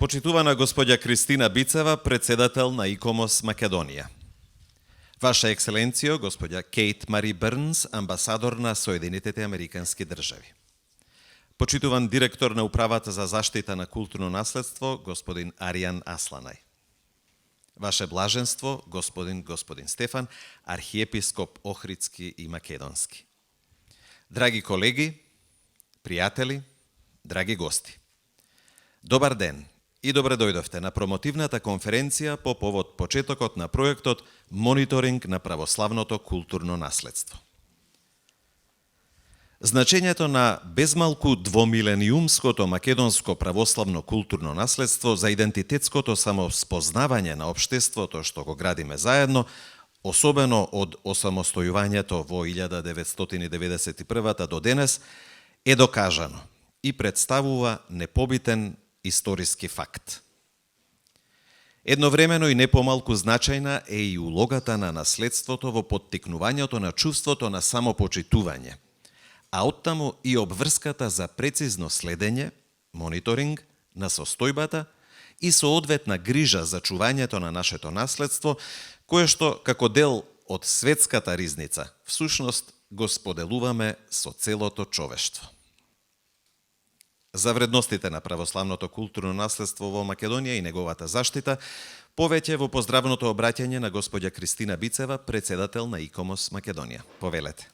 Почитувана господја Кристина Бицева, председател на ИКОМОС Македонија. Ваша екселенцијо, господја Кейт Мари Бернс, амбасадор на Соединетите Американски држави. Почитуван директор на Управата за заштита на културно наследство, господин Аријан Асланај. Ваше блаженство, господин Стефан, архиепископ Охридски и Македонски. Драги колеги, пријатели, драги гости. Добар ден и добре дојдовте на промотивната конференција по повод почетокот на проектот Мониторинг на православното културно наследство. Значењето на безмалку двомилениумското македонско православно културно наследство за идентитетското самоспознавање на општеството што го градиме заедно, особено од осамостојувањето во 1991 до денес, е докажано и представува непобитен историски факт. Едновремено и не помалку значајна е и улогата на наследството во поттикнувањето на чувството на самопочитување, а оттаму и обврската за прецизно следење, мониторинг на состојбата и соодветна грижа за чувањето на нашето наследство, кое што како дел од светската ризница всушност го споделуваме со целото човештво. За вредностите на православното културно наследство во Македонија и неговата заштита, повеќе во поздравното обраќање на господја Кристина Бицева, председател на ИКОМОС Македонија. Повелете.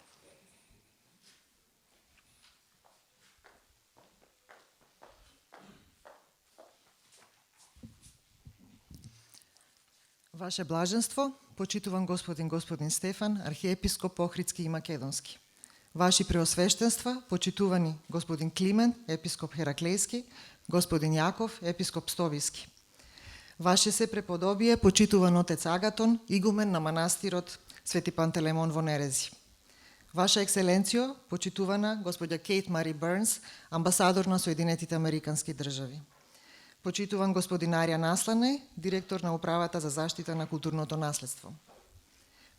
Ваше блаженство, почитуван господин Стефан, архиепископ Охридски и Македонски. Ваши преосвештенства, почитувани господин Климент, епископ Хераклејски, господин Јаков, епископ Стовиски. Ваше се преподобие, почитуван отец Агатон, игумен на манастирот Свети Пантелеймон во Нерези. Ваша екселенцијо, почитувана господја Кейт Мари Бернс, амбасадор на Соединетите Американски држави. Почитуван господин Аријан Асланај, директор на Управата за заштита на културното наследство.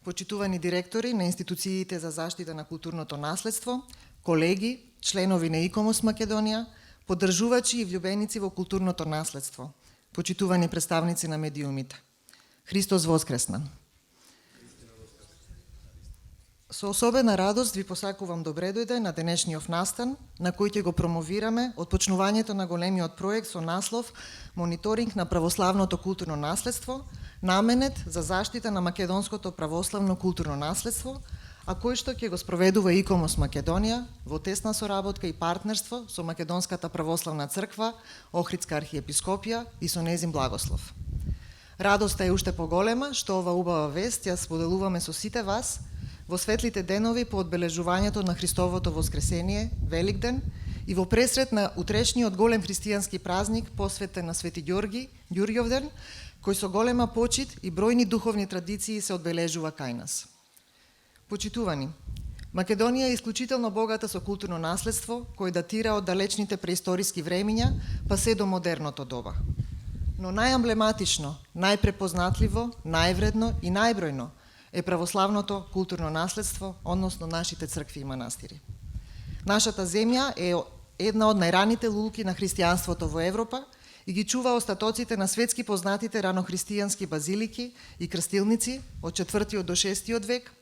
Почитувани директори на институциите за заштита на културното наследство, колеги, членови на ИКОМОС Македонија, поддржувачи и влюбеници во културното наследство, почитувани представници на медиумите. Христос воскресна! Со особена радост ви посакувам добре дојде на денешниот настан, на кој ќе го промовираме отпочнувањето на големиот проект со наслов Мониторинг на православното културно наследство, наменет за заштита на македонското православно културно наследство, а кој што ќе го спроведува ИКОМОС Македонија во тесна соработка и партнерство со Македонската православна црква, Охридска архиепископија и со незин благослов. Радоста е уште поголема што ова убава вест ја споделуваме со сите вас во светлите денови по одбележувањето на Христовото воскресение, Великден, и во пресрет на утрешниот голем христијански празник посветен на Свети Ѓорги, Ѓурѓовден, кој со голема почит и бројни духовни традиции се одбележува кај нас. Почитувани, Македонија е исклучително богата со културно наследство, кој датира од далечните преисториски времиња, па се до модерното доба. Но најамблематично, најпрепознатливо, највредно и најбројно е православното културно наследство, односно нашите цркви и манастири. Нашата земја е една од најраните лулки на христијанството во Европа и ги чува остатоците на светски познатите ранохристијански базилики и крстилници од 4 до 6 век,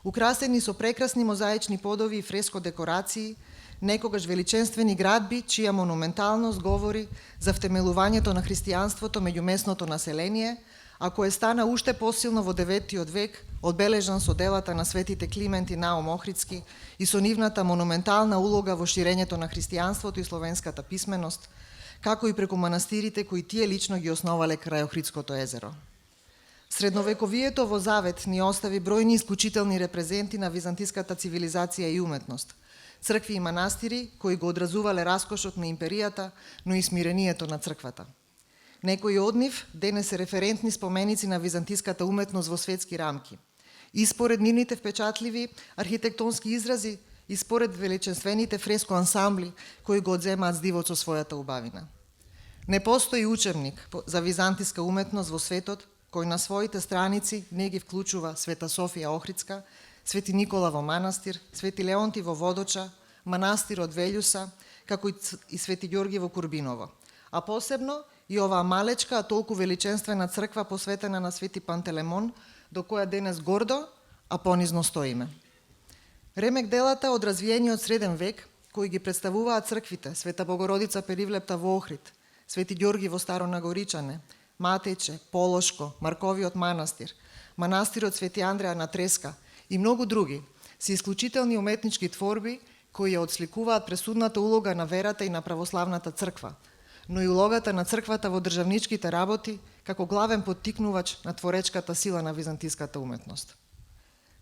украсени со прекрасни мозаични подови и фреско декорации, некогаш величенствени градби, чија монументалност говори за втемелувањето на христијанството меѓу местното население, а кое стана уште посилно во 9 век, одбележан со делата на светите Климент и Наум Охридски и со нивната монументална улога во ширењето на христијанството и словенската писменост, како и преку манастирите кои тие лично ги основале крај Охридското езеро. Средновековието во Завет ни остави бројни исклучителни репрезенти на византиската цивилизација и уметност. Цркви и манастири кои го одразувале раскошот на империјата, но и смирението на црквата. Некои од нив денес се референтни споменици на византиската уметност во светски рамки. И според нивните впечатливи архитектонски изрази, и според величествените фреско ансамбли кои го одземаат здивот со својата убавина. Не постои учебник за византиска уметност во светот кој на своите страници не ги вклучува Света Софија Охридска, Свети Никола во манастир, Свети Леонти во Водоча, манастир од Велјуса, како и Свети Ѓорги во Курбиново. А посебно и оваа малечка, а толку величенствена црква посветена на Свети Пантелемон, до која денес гордо, а понизно стоиме. Ремек делата од развиениот среден век, кои ги представуваат црквите Света Богородица Перивлепта во Охрид, Свети Ѓорги во Старо Нагоричане, Матејче, Полошко, Марковиот манастир, манастирот Свети Андреа на Треска и многу други, се исклучителни уметнички творби кои ја отсликуваат пресудната улога на верата и на православната црква, но и улогата на црквата во државничките работи како главен поттикнувач на творечката сила на византиската уметност.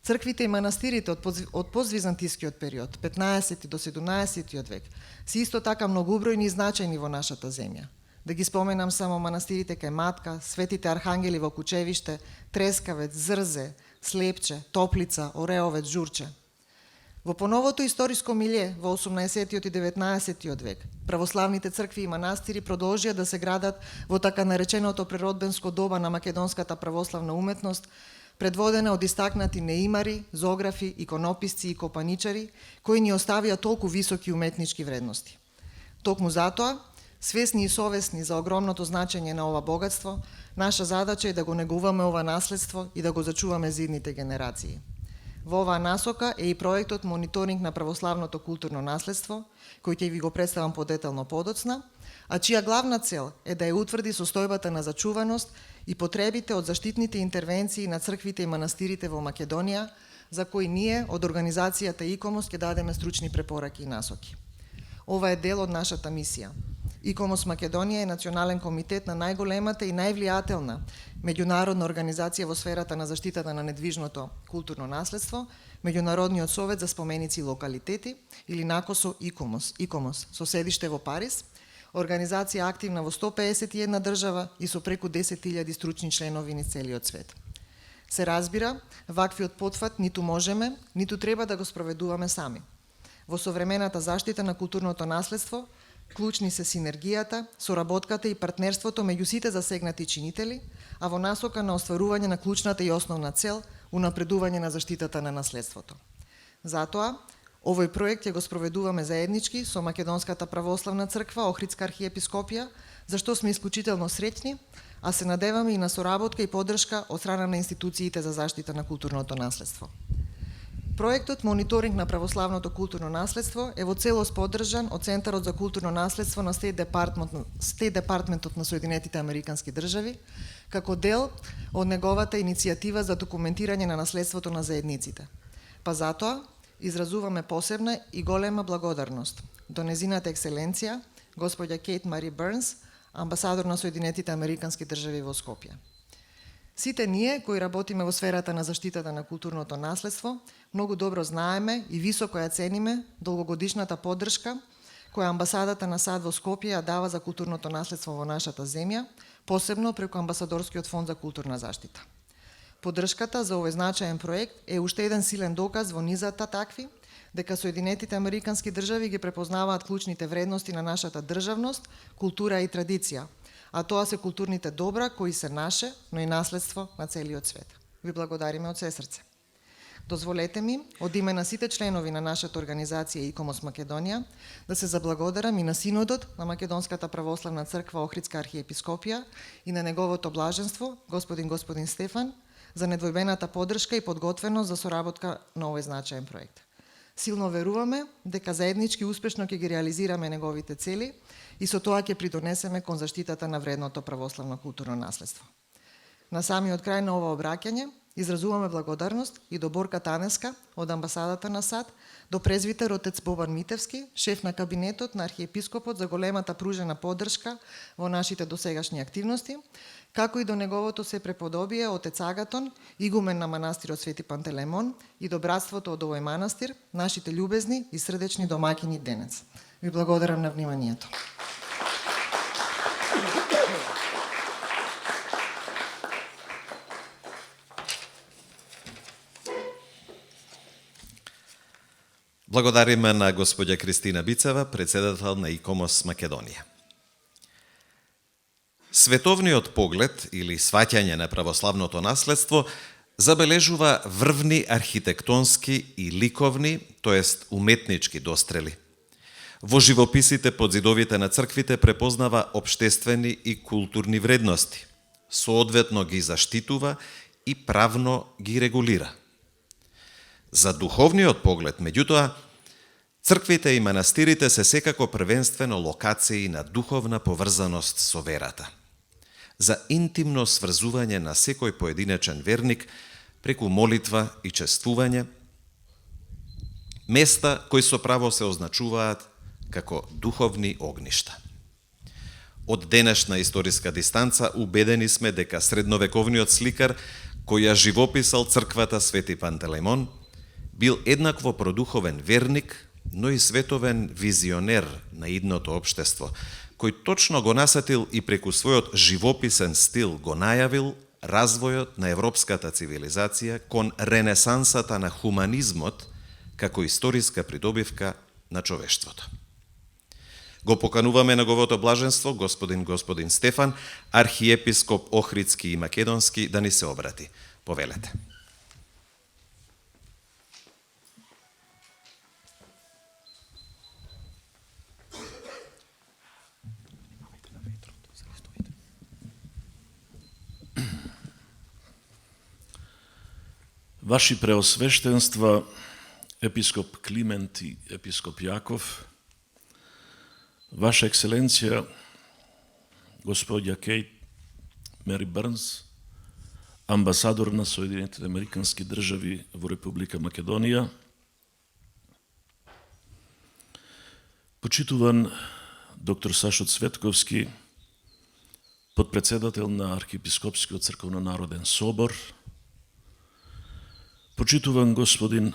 Црквите и манастирите од поствизантискиот период, 15 до 17 век, се исто така многубројни и значајни во нашата земја. Да ги споменам само манастирите кај Матка, Светите Архангели во Кучевиште, Трескавец, Зрзе, Слепче, Топлица, Ореовец, Журче. Во поновото историско милје во 18 и 19 век, православните цркви и манастири продолжија да се градат во така нареченото преродбенско доба на македонската православна уметност, предводена од истакнати неимари, зоографи, иконописци и копаничари, кои ни оставија толку високи уметнички вредности. Токму затоа, свесни и совесни за огромното значење на ова богатство, наша задача е да го негуваме ова наследство и да го зачуваме за идните генерации. Во оваа насока е и проектот Мониторинг на православното културно наследство, кој ќе ви го представам подетално подоцна, а чија главна цел е да ја утврди состојбата на зачуваност и потребите од заштитните интервенции на црквите и манастирите во Македонија, за кои ние од организацијата ИКОМОС ќе дадеме стручни препораки и насоки. Ова е дел од нашата мисија. ИКОМОС Македонија е национален комитет на најголемата и највлијателна меѓународна организација во сферата на заштитата на недвижното културно наследство, Меѓународниот совет за споменици и локалитети, или накосо ИКОМОС, со седиште во Париз, организација активна во 151 држава и со преку 10.000 стручни членови низ целиот свет. Се разбира, ваквиот потфат ниту можеме, ниту треба да го спроведуваме сами. Во современата заштита на културното наследство, клучни се синергијата, соработката и партнерството меѓу сите засегнати чинители, а во насока на остварување на клучната и основна цел, унапредување на заштитата на наследството. Затоа, овој проект ќе го спроведуваме заеднички со Македонската православна црква, Охридска архиепископија, зашто сме исклучително среќни, а се надеваме и на соработка и поддршка од страна на институциите за заштита на културното наследство. Проектот Мониторинг на православното културно наследство е во целост поддржан од Центарот за културно наследство на Стейт Департментот на Соединетите Американски држави, како дел од неговата иницијатива за документирање на наследството на заедниците. Па затоа, изразуваме посебна и голема благодарност до незината екселенција, господја Кейт Мари Бернс, амбасадор на Соединетите Американски држави во Скопје. Сите ние, кои работиме во сферата на заштитата на културното наследство, многу добро знаеме и високо ја цениме долгогодишната поддршка која амбасадата на САД во Скопје ја дава за културното наследство во нашата земја, посебно преку Амбасадорскиот фонд за културна заштита. Поддршката за овој значаен проект е уште еден силен доказ во низата такви, дека Соединетите Американски држави ги препознаваат клучните вредности на нашата државност, култура и традиција, а тоа се културните добра кои се наше, но и наследство на целиот свет. Ви благодариме од се срце. Дозволете ми, од име на сите членови на нашата организација ИКОМОС Македонија, да се заблагодарам и на Синодот на Македонската православна црква Охридска архиепископија и на неговото блаженство, господин Стефан, за недвојбената поддршка и подготвеност за соработка на овој значаен проект. Силно веруваме дека заеднички успешно ќе ги реализираме неговите цели и со тоа ќе придонесеме кон заштитата на вредното православно културно наследство. На самиот крај на ова обраќање, Изразуваме благодарност и до Борка Танеска од амбасадата на САД, до презвитер отец Бобан Митевски, шеф на кабинетот на архиепископот за големата пружена поддршка во нашите досегашни активности, како и до неговото се преподобие отец Агатон, игумен на манастирот Свети Пантелеймон, и до братството од овој манастир, нашите љубезни и срдечни домаќини денес. Ви благодарам на вниманието. Благодариме на господја Кристина Бицева, председател на ИКОМОС Македонија. Световниот поглед или сваќање на православното наследство забележува врвни архитектонски и ликовни, тоест уметнички дострели. Во живописите под зидовите на црквите препознава општествени и културни вредности, соодветно ги заштитува и правно ги регулира. За духовниот поглед, меѓутоа, црквите и манастирите се секако првенствено локации на духовна поврзаност со верата, за интимно сврзување на секој поединечен верник преку молитва и чествување, места кои со право се означуваат како духовни огништа. Од денешна историска дистанца убедени сме дека средновековниот сликар кој ја живописал црквата Свети Пантелеймон бил еднакво продуховен верник, но и световен визионер на идното општество, кој точно го насатил и преку својот живописен стил го најавил развојот на европската цивилизација кон ренесансата на хуманизмот како историска придобивка на човештвото. Го покануваме неговото блаженство, господин Стефан, архиепископ Охридски и Македонски, да ни се обрати. Повелете. Ваши преосвештенства, епископ Климент и епископ Јаков, Ваша екселенција, господја Кейт Мари Бернс, амбасадор на Соединетите Американски држави во Република Македонија, почитуван доктор Сашо Цветковски, подпредседател на Архиепископскиот црковно-народен собор, почитуван господин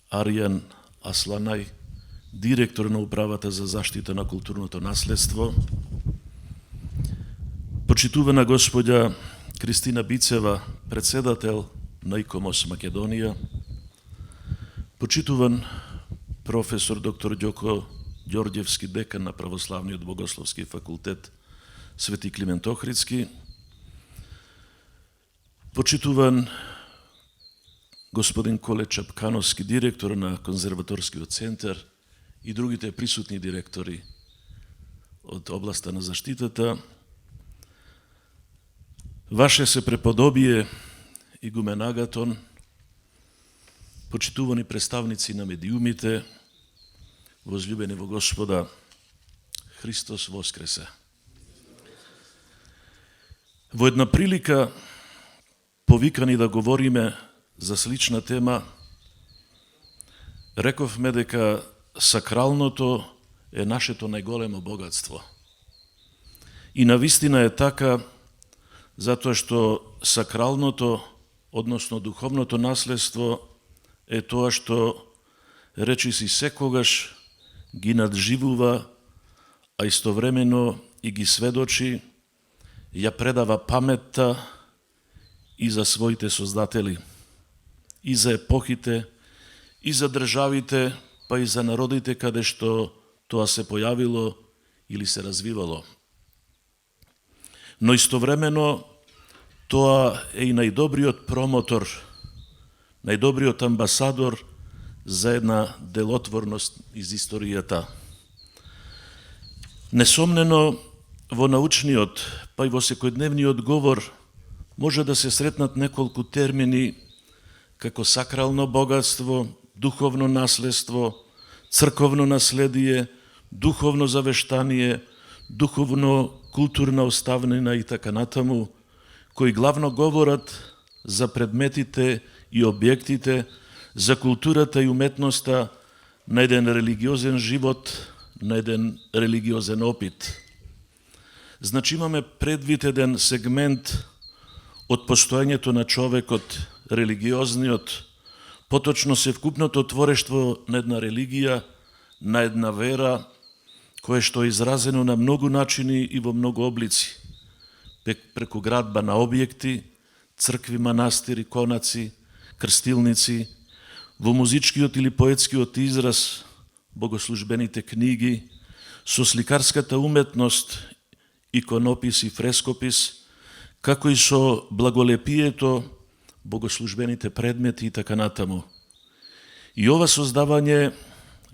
Аријан Асланај, директор на Управата за заштита на културното наследство, почитувана господја Кристина Бицева, председател на ИКОМОС Македонија, почитуван професор доктор Ѓоко Ѓорѓевски, декан на Православниот богословски факултет Свети Климент Охридски, почитуван господин Коле Чапкановски, директор на Конзерваторскиот центар, и другите присутни директори од областа на заштитата, Ваше се преподобие игумен Агатон, почитувани представници на медиумите, возлюбени во Господа, Христос воскресе. Во една прилика, повикани да говориме за слична тема, рековме дека сакралното е нашето најголемо богатство. И навистина е така, затоа што сакралното, односно духовното наследство, е тоа што речиси секогаш ги надживува, а истовремено и ги сведочи, ја предава паметта и за своите создатели, и за епохите, и за државите, па и за народите каде што тоа се појавило или се развивало. Но истовремено тоа е и најдобриот промотор, најдобриот амбасадор за една делотворност из историјата. Несомнено, во научниот, па и во секојдневниот говор може да се сретнат неколку термини како сакрално богатство, духовно наследство, црковно наследие, духовно завештание, духовно културна оставнина и така натаму, кои главно говорат за предметите и објектите, за културата и уметноста на еден религиозен живот, на еден религиозен опит. Значи имаме предвид еден сегмент од постоењето на човекот, религиозниот, поточно севкупното творештво на една религија, на една вера, кое што е изразено на многу начини и во многу облици, преку градба на објекти, цркви, манастири, конаци, крстилници, во музичкиот или поетскиот израз, богослужбените книги, со сликарската уметност, иконопис и фрескопис, како и со благолепието, богослужбените предмети и така натаму. И ова создавање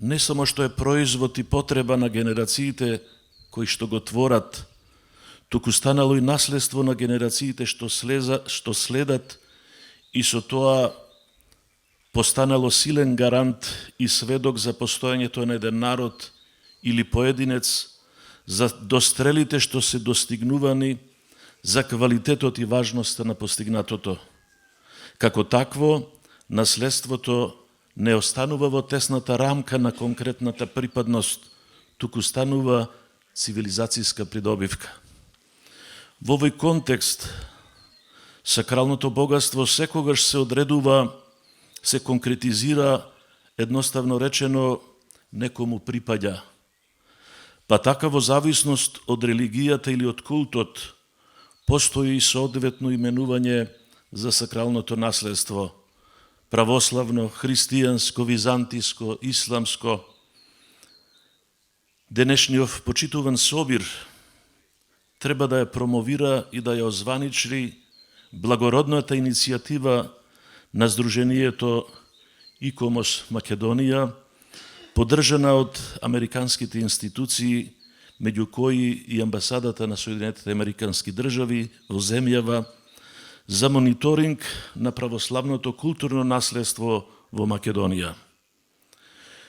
не само што е производ и потреба на генерациите кои што го творат, туку станало и наследство на генерациите што следат и со тоа постанало силен гарант и сведок за постоењето на еден народ или поединец, за дострелите што се достигнувани, за квалитетот и важноста на постигнатото. Како такво, наследството не останува во тесната рамка на конкретната припадност, туку станува цивилизацијска придобивка. Во овој контекст, сакралното богатство секогаш се одредува, се конкретизира, едноставно речено, некому припаѓа. Па така во зависност од религијата или од култот, постои и соодветно именување за сакралното наследство. Православно, христијанско, византиско, исламско. Денешниот почитуван собир треба да ја промовира и да ја озваничи благородната иницијатива на Сдруженијето ИКОМОС Македонија, поддржана од американските институции, меѓу кои и амбасадата на Соединетите американски држави во земјава, за мониторинг на православното културно наследство во Македонија.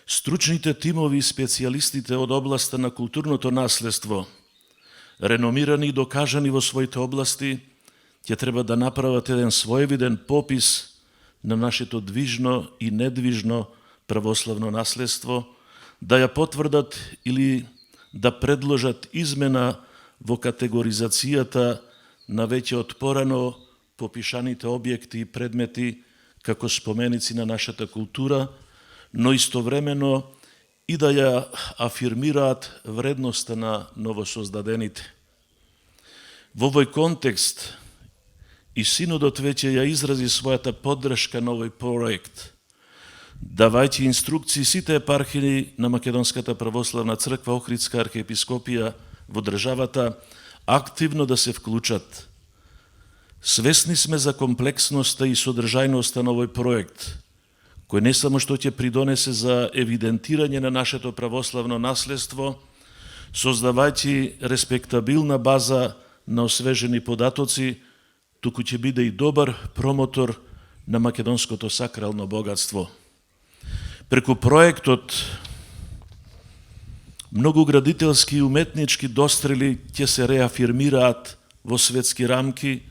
Стручните тимови и специјалистите од областа на културното наследство, реномирани и докажани во своите области, ќе треба да направат еден своевиден попис на нашето движно и недвижно православно наследство, да ја потврдат или да предложат измена во категоризацијата на веќе отпорано попишаните објекти и предмети како споменици на нашата култура, но истовремено и да ја афирмираат вредноста на новосоздадените. Во овој контекст и Синодот веќе ја изрази својата поддршка на овој проект, давајќи инструкции сите епархии на Македонската православна црква, Охридска архиепископија во државата активно да се вклучат. Свесни сме за комплексноста и содржајноста на овој проект, кој не само што ќе придонесе за евидентирање на нашето православно наследство, создавајќи респектабилна база на освежени податоци, туку ќе биде и добар промотор на македонското сакрално богатство. Преку проектот, многу градителски и уметнички дострели ќе се реафирмираат во светски рамки,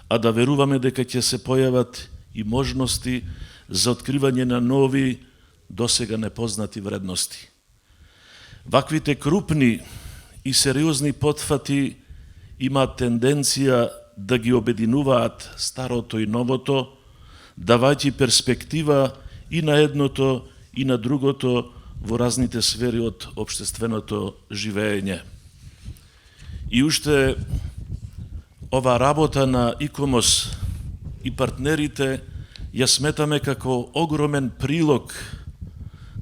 а да веруваме дека ќе се појават и можности за откривање на нови, досега непознати вредности. Ваквите крупни и сериозни потфати имаат тенденција да ги обединуваат старото и новото, давајќи перспектива и на едното и на другото во разните сфери од општественото живење. И уште ова работа на ИКОМОС и партнерите ја сметаме како огромен прилог,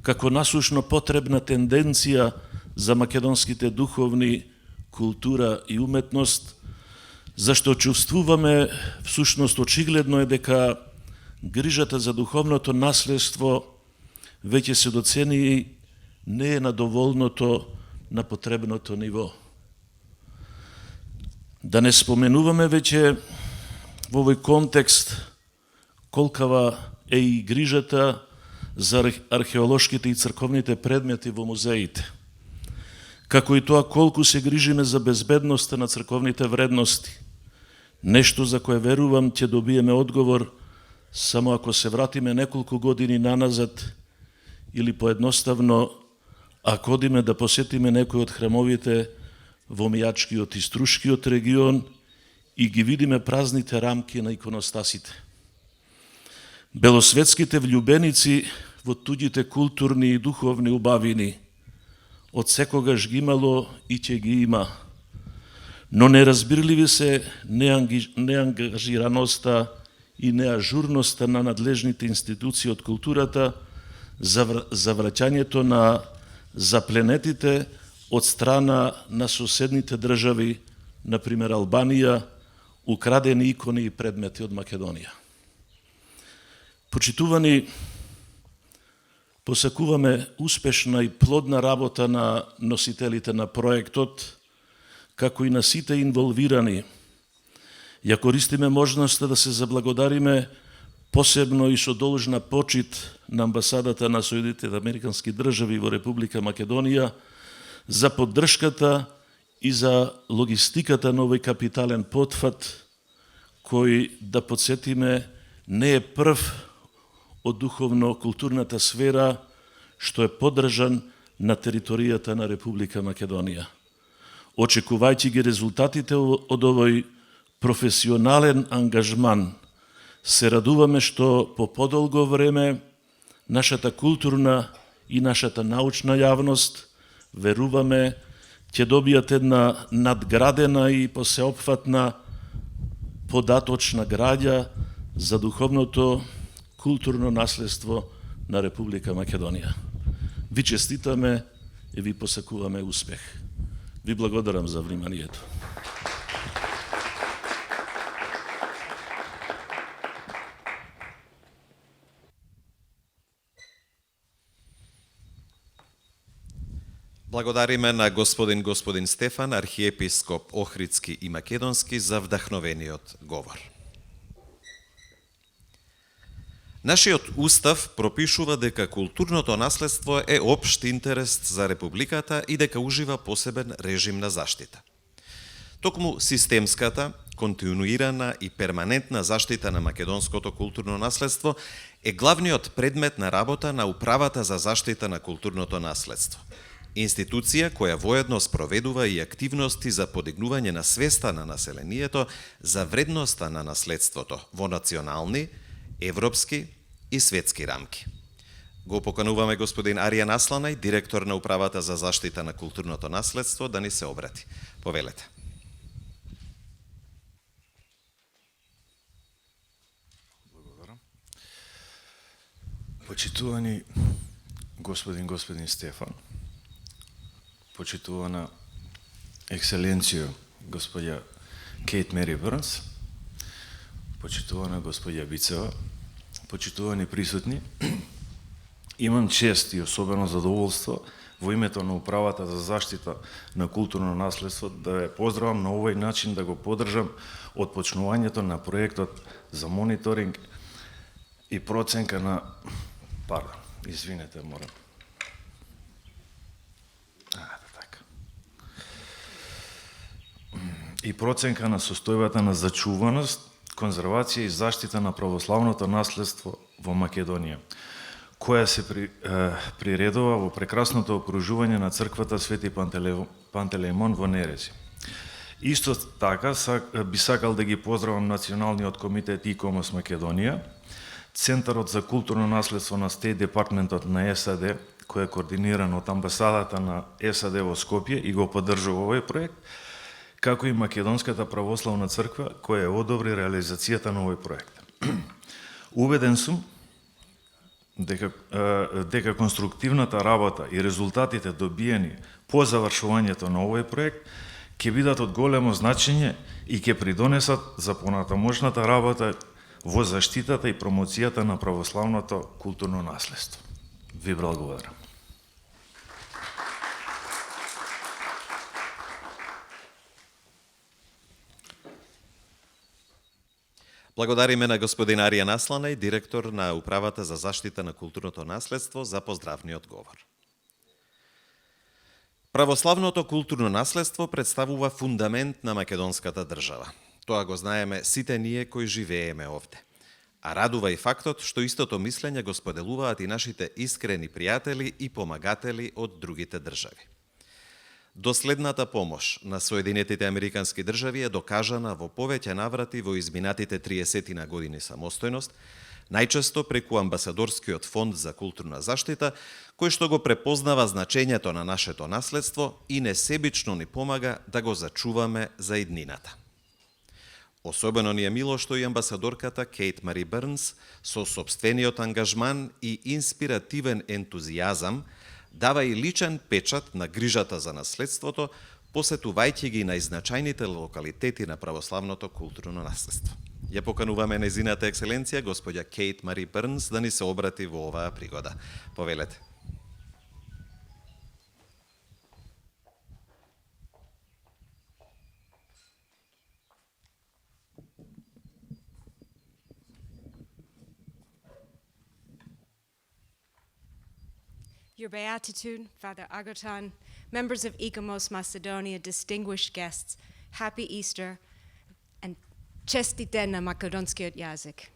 како насушно потребна тенденција за македонските духовни култура и уметност, зашто чувствуваме, всушност очигледно е дека грижата за духовното наследство веќе се доцени не е на доволното, на потребното ниво. Да не споменуваме веќе во овој контекст колкава е и грижата за археолошките и црковните предмети во музеите, како и тоа колку се грижиме за безбедноста на црковните вредности, нешто за кое верувам ќе добиеме одговор само ако се вратиме неколку години наназад или поедноставно ако одиме да посетиме некои од храмовите во Мијачкиот и Струшкиот регион и ги видиме празните рамки на иконостасите. Белосветските влюбеници во туѓите културни и духовни убавини од секогаш ги имало и ќе ги има, но неразбирливи се неангажираноста и неажурноста на надлежните институции од културата за враќањето на запленетите од страна на соседните држави, например Албанија, украдени икони и предмети од Македонија. Почитувани, посакуваме успешна и плодна работа на носителите на проектот, како и на сите инволвирани. Ја користиме можноста да се заблагодариме посебно и со должна почит на амбасадата на Соединетите Американски држави во Република Македонија за поддршката и за логистиката на овој капитален потфат, кој, да подсетиме, не е прв од духовно-културната сфера што е поддржан на територијата на Република Македонија. Очекувајќи ги резултатите од овој професионален ангажман, се радуваме што по подолго време нашата културна и нашата научна јавност, веруваме, ќе добијат една надградена и посеопфатна податочна граѓа за духовното културно наследство на Република Македонија. Ви честитаме и ви посакуваме успех. Ви благодарам за вниманието. Благодариме на господин Стефан, архиепископ Охридски и Македонски, за вдахновениот говор. Нашиот устав пропишува дека културното наследство е општ интерес за Републиката и дека ужива посебен режим на заштита. Токму системската, континуирана и перманентна заштита на македонското културно наследство е главниот предмет на работа на Управата за заштита на културното наследство. Институција која воедно спроведува и активности за подигнување на свеста на населението за вредноста на наследството во национални, европски и светски рамки. Го покануваме господин Аријан Асланај, директор на Управата за заштита на културното наследство, да ни се обрати. Повелете. Благодарам. Почитувани господин Стефан, почитувана екселенцијо господја Кейт Мари Бернс, почитувана господја Бицева, почитувани присутни, имам чест и особено задоволство во името на Управата за заштита на културно наследство да ве поздравам на овој начин, да го поддржам од почнувањето на проектот за мониторинг и проценка на... извинете, морам. И проценка на состојбата на зачуваност, конзервација и заштита на православното наследство во Македонија, која се приредува во прекрасното окружување на црквата Свети Пантелеимон во Нерези. Исто така би сакал да ги поздравам Националниот комитет ИКОМОС Македонија, Центарот за културно наследство на Стейт Департментот на САД, кој е координиран од амбасадата на САД во Скопје и го поддржува овој проект, како и Македонската православна црква, која одобри реализацијата на овој проект. Убеден сум дека конструктивната работа и резултатите добиени по завршувањето на овој проект ќе бидат од големо значење и ќе придонесат за понатамошната работа во заштитата и промоцијата на православното културно наследство. Ви благодарам. Благодариме на господин Аријан Асланај, директор на Управата за заштита на културното наследство, за поздравниот говор. Православното културно наследство представува фундамент на македонската држава. Тоа го знаеме сите ние кои живееме овде. А радува и фактот што истото мислење го споделуваат и нашите искрени пријатели и помагатели од другите држави. Доследната помош на Соединетите Американски држави е докажана во повеќе наврати во изминатите 30 години самостојност, најчесто преку Амбасадорскиот фонд за културна заштита, кој што го препознава значењето на нашето наследство и несебично ни помага да го зачуваме за иднината. Особено ни е мило што и амбасадорката Кейт Мари Бернс со сопствениот ангажман и инспиративен ентузијазам дава и личен печат на грижата за наследството, посетувајќи ги најзначајните локалитети на православното културно наследство. Ја покануваме незината екселенција, господја Кейт Мари Бернс, да ни се обрати во оваа пригода. Повелете. Your Beatitude, Father Agaton, members of Ikamos Macedonia, distinguished guests, happy Easter, and Chestite na Makedonskiot Jazyk.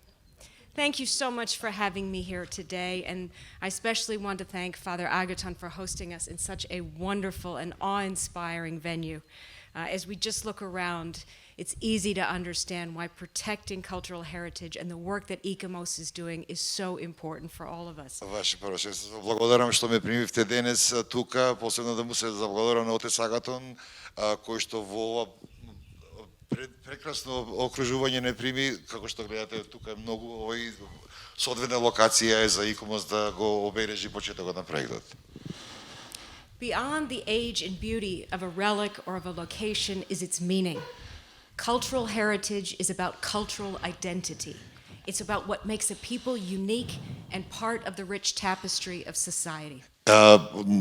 Thank you so much for having me here today, and I especially want to thank Father Agaton for hosting us in such a wonderful and awe-inspiring venue. As we just look around, it's easy to understand why protecting cultural heritage and the work that Ikamos is doing is so important for all of us. Ваше Превосходителство, благодарам што ме примивте денес тука, посебно да му се заблагодарам на отец Агатон, кој што во ова прекрасно окружување не прими, како што гледате тука е многу овој соодветна локација е за Икомос да го обележи почетокот на проектот. Beyond the age and beauty of a relic or of a location is its meaning. Cultural heritage is about cultural identity. It's about what makes a people unique and part of the rich tapestry of society.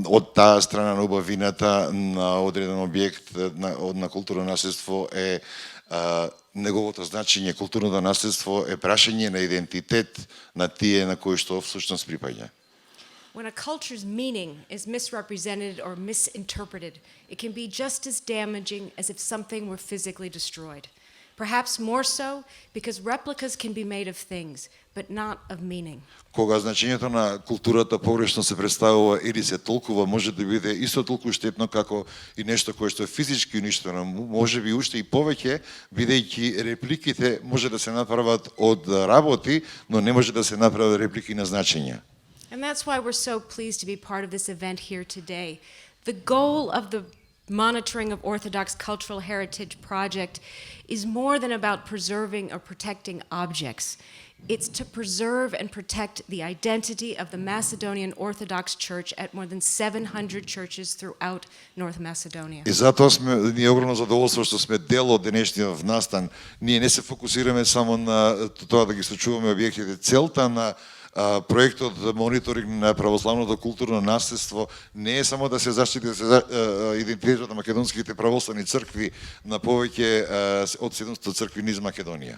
Од таа страна на убавината на одреден објект на културно наследство е неговото значење. Културното наследство е прашање на идентитет на тие на кои што всушност припаѓа. When a culture's meaning is misrepresented or misinterpreted, it can be just as damaging as if something were physically destroyed. Perhaps more so because replicas can be made of things, but not of meaning. Кога значењето на културата погрешно се представува или се толкува, може да биде исто толку штетно како и нешто кое што е физички уништено, може би уште и повеќе, бидејќи репликите може да се направат од работи, но не може да се направат реплики на значења. And that's why we're so pleased to be part of this event here today. The goal of the Monitoring of Orthodox Cultural Heritage project is more than about preserving or protecting objects. It's to preserve and protect the identity of the Macedonian Orthodox Church at more than 700 churches throughout North Macedonia. И затоа ни е огромно задоволство што сме дел од денешниот настан. Ние не се фокусираме само на тоа да ги сочуваме објектите. Целта на проектот за мониторинг на православното културно наследство не е само да се заштити идентитетот на македонските православни цркви на повеќе од 700 цркви низ Македонија.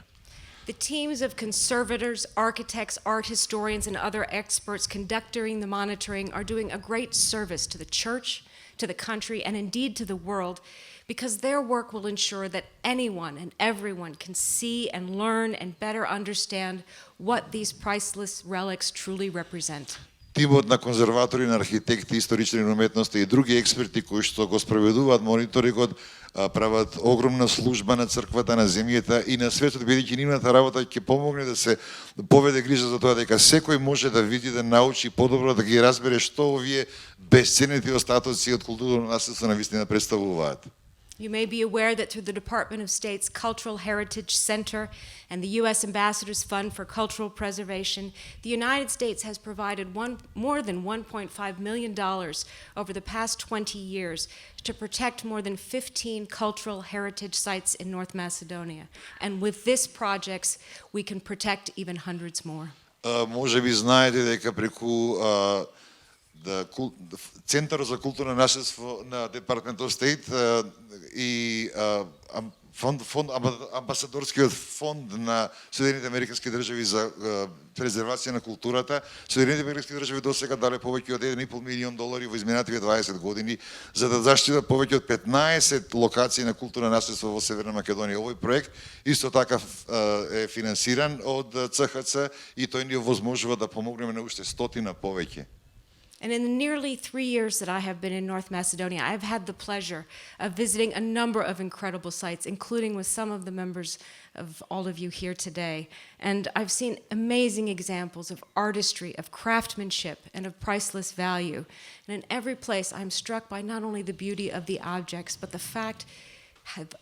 The teams of conservators, architects, art historians, and other experts conducting the monitoring are doing a great service to the church, to the country, and indeed to the world, because their work will ensure that anyone and everyone can see and learn and better understand what these priceless relics truly represent. Тимот на конзерватори, на архитекти, историчари на уметноста и други експерти кои што го спроведуваат мониторингот прават огромна служба на црквата, на земјата и на светот, бидејќи нивната работа ќе помогне да се поведе грижа за тоа дека секој може да види, да научи подобро, да ги разбере што овие бесценните остатоци од културно наследство навистина представуваат. You may be aware that through the Department of State's Cultural Heritage Center and the U.S. Ambassador's Fund for Cultural Preservation, the United States has provided more than $1.5 million over the past 20 years to protect more than 15 cultural heritage sites in North Macedonia. And with this project, we can protect even hundreds more. Може би знаете дека преку Центар за културно наследство на Department of State и амбасадорскиот фонд на Соединените Американски држави за презервација на културата. Соединените Американски држави досега дале повеќе од $1,5 милион во изминативе 20 години за да заштита повеќе од 15 локации на културно наследство во Северна Македонија. Овој проект исто така е финансиран од ЦХЦ и тој ни овозможува да помогнеме на уште стотина повеќе. And in the nearly 3 years that I have been in North Macedonia, I've had the pleasure of visiting a number of incredible sites, including with some of the members of all of you here today. And I've seen amazing examples of artistry, of craftsmanship, and of priceless value. And in every place, I'm struck by not only the beauty of the objects, but the fact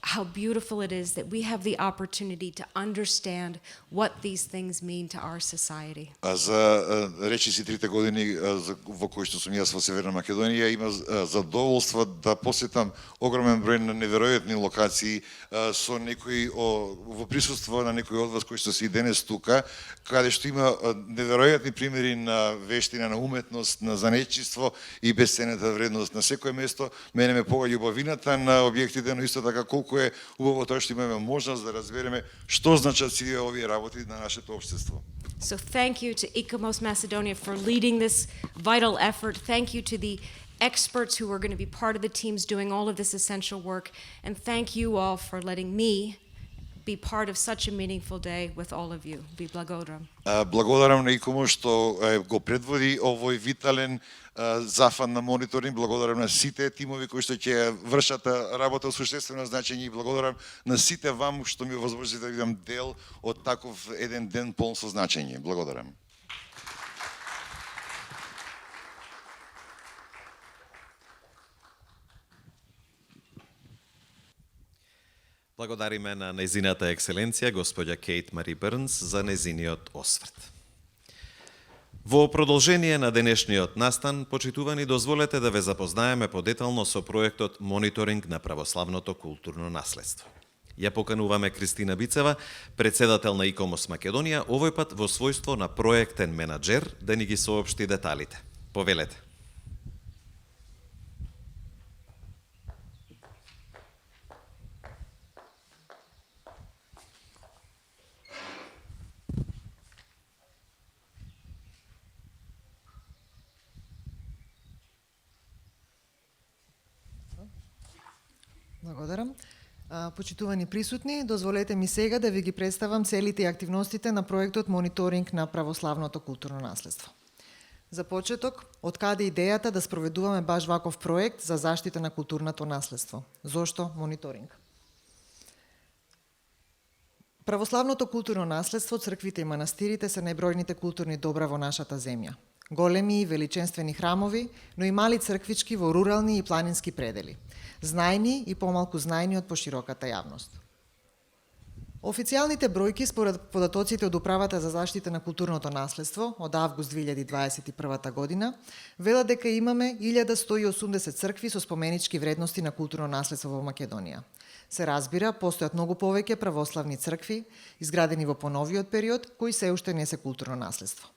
how beautiful it is that we have the opportunity to understand what these things mean to our society. За речиси 3 години во кои што сум јас во Северна Македонија, има задоволство да посетам огромен број на неверојатни локации со некои во присуство на некои од вас кои што се и денес тука, каде што има неверојатни примери на вештина, на уметност, на занетчиство и бесценната вредност. На секое место мене ме погаѓа убавината на објектите, но исто така колку е убаво тоа што имаме можност да разбереме што значат сите овие работи на нашето општество. So thank you to ICOMOS Macedonia for leading this vital effort. Thank you to the experts who are going to be part of the teams doing all of this essential work. And thank you all for letting me be part of such a meaningful day with all of you. Ви благодарам. Благодарам на ИКОМО што го предводи овој витален зафан на мониторинг. Благодарам на сите тимови кои што ќе вршат работа од суштествено значење и благодарам на сите вам што ми овозможите да бидам дел од таков еден ден полн со значење. Благодарам. Благодариме на незината екселенција, господја Кейт Мари Бернс, за незиниот осврт. Во продолжение на денешниот настан, почитувани, дозволете да ве запознаеме подетално со проектот Мониторинг на православното културно наследство. Ја покануваме Кристина Бицева, председател на ICOMOS Македонија, овој пат во својство на проектен менаџер, да ни ги соопшти деталите. Повелете. Благодарам. Почитувани присутни, дозволете ми сега да ви ги представам целите и активностите на проектот Мониторинг на православното културно наследство. За почеток, од каде идејата да спроведуваме баш ваков проект за заштита на културното наследство? Зошто мониторинг? Православното културно наследство, црквите и манастирите се најбројните културни добра во нашата земја. Големи и величенствени храмови, но и мали црквички во рурални и планински предели. Знајни и помалку знајни од пошироката јавност. Официјалните бројки според податоците од Управата за заштита на културното наследство од август 2021 година велат дека имаме 1180 цркви со споменички вредности на културно наследство во Македонија. Се разбира, постојат многу повеќе православни цркви, изградени во поновиот период, кои се уште не се културно наследство.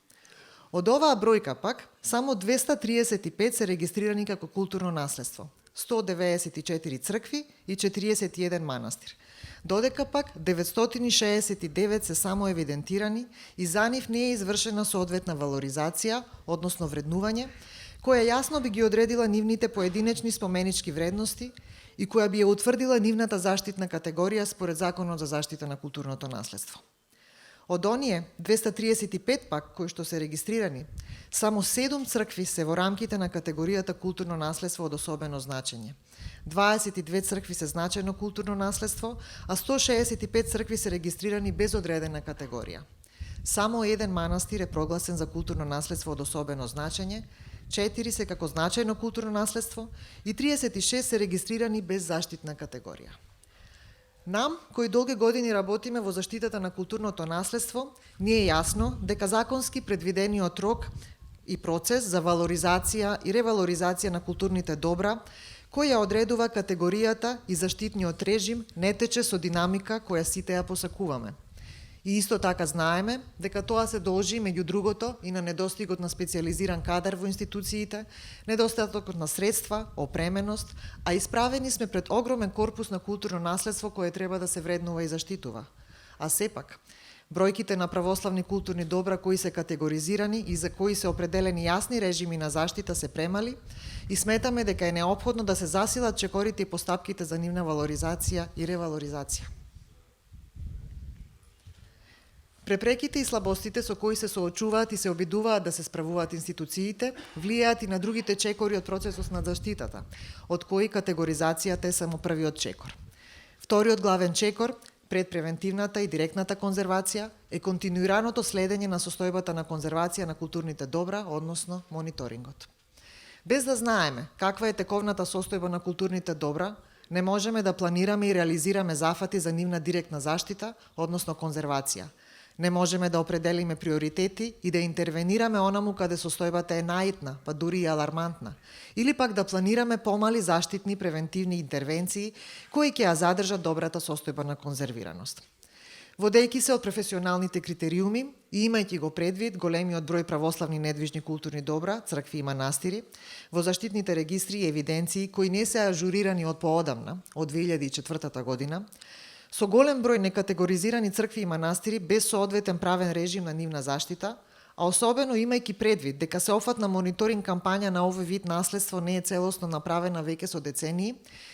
Од оваа бројка пак, само 235 се регистрирани како културно наследство, 194 цркви и 41 манастир. Додека пак 969 се само евидентирани и за нив не е извршена соодветна валоризација, односно вреднување, која јасно би ги одредила нивните поединечни споменички вредности и која би ја утврдила нивната заштитна категорија според Законот за заштита на културното наследство. Од оние 235 пак кои што се регистрирани, само 7 цркви се во рамките на категоријата културно наследство од особено значење. 22 цркви се значајно културно наследство, а 165 цркви се регистрирани без одредена категорија. Само еден манастир е прогласен за културно наследство од особено значење, 4 се како значајно културно наследство и 36 се регистрирани без заштитна категорија. Нам, кои долги години работиме во заштитата на културното наследство, ни е јасно дека законски предвидениот рок и процес за валоризација и ревалоризација на културните добра, која одредува категоријата и заштитниот режим, не тече со динамика која сите ја посакуваме. И исто така знаеме дека тоа се должи меѓу другото и на недостигот на специјализиран кадар во институциите, недостатокот на средства, опременост, а исправени сме пред огромен корпус на културно наследство кое треба да се вреднува и заштитува. А сепак, бројките на православни културни добра кои се категоризирани и за кои се определени јасни режими на заштита се премали и сметаме дека е неопходно да се засилат чекорите и постапките за нивна валоризација и ревалоризација. Препреките и слабостите со кои се соочуваат и се обидуваат да се справуваат институциите, влијаат и на другите чекори од процесот на заштитата, од кои категоризацијата е само првиот чекор. Вториот главен чекор, предпревентивната и директната конзервација, е континуираното следење на состојбата на конзервација на културните добра, односно мониторингот. Без да знаеме каква е тековната состојба на културните добра, не можеме да планираме и реализираме зафати за нивна директна заштита, односно конзервација. Не можеме да определиме приоритети и да интервенираме онаму каде состојбата е наитна, па дури и алармантна, или пак да планираме помали заштитни превентивни интервенции кои ќе ја задржат добрата состојба на конзервираност. Водејќи се од професионалните критериуми и имајќи го предвид големиот број православни недвижни културни добра, цркви и манастири, во заштитните регистри и евиденции кои не се ажурирани од поодамна, од 2004 година, со голем број некатегоризирани цркви и манастири без соодветен правен режим на нивна заштита, а особено имајќи предвид дека сеопфатна мониторинг кампања на овој вид наследство не е целосно направена веќе со децении,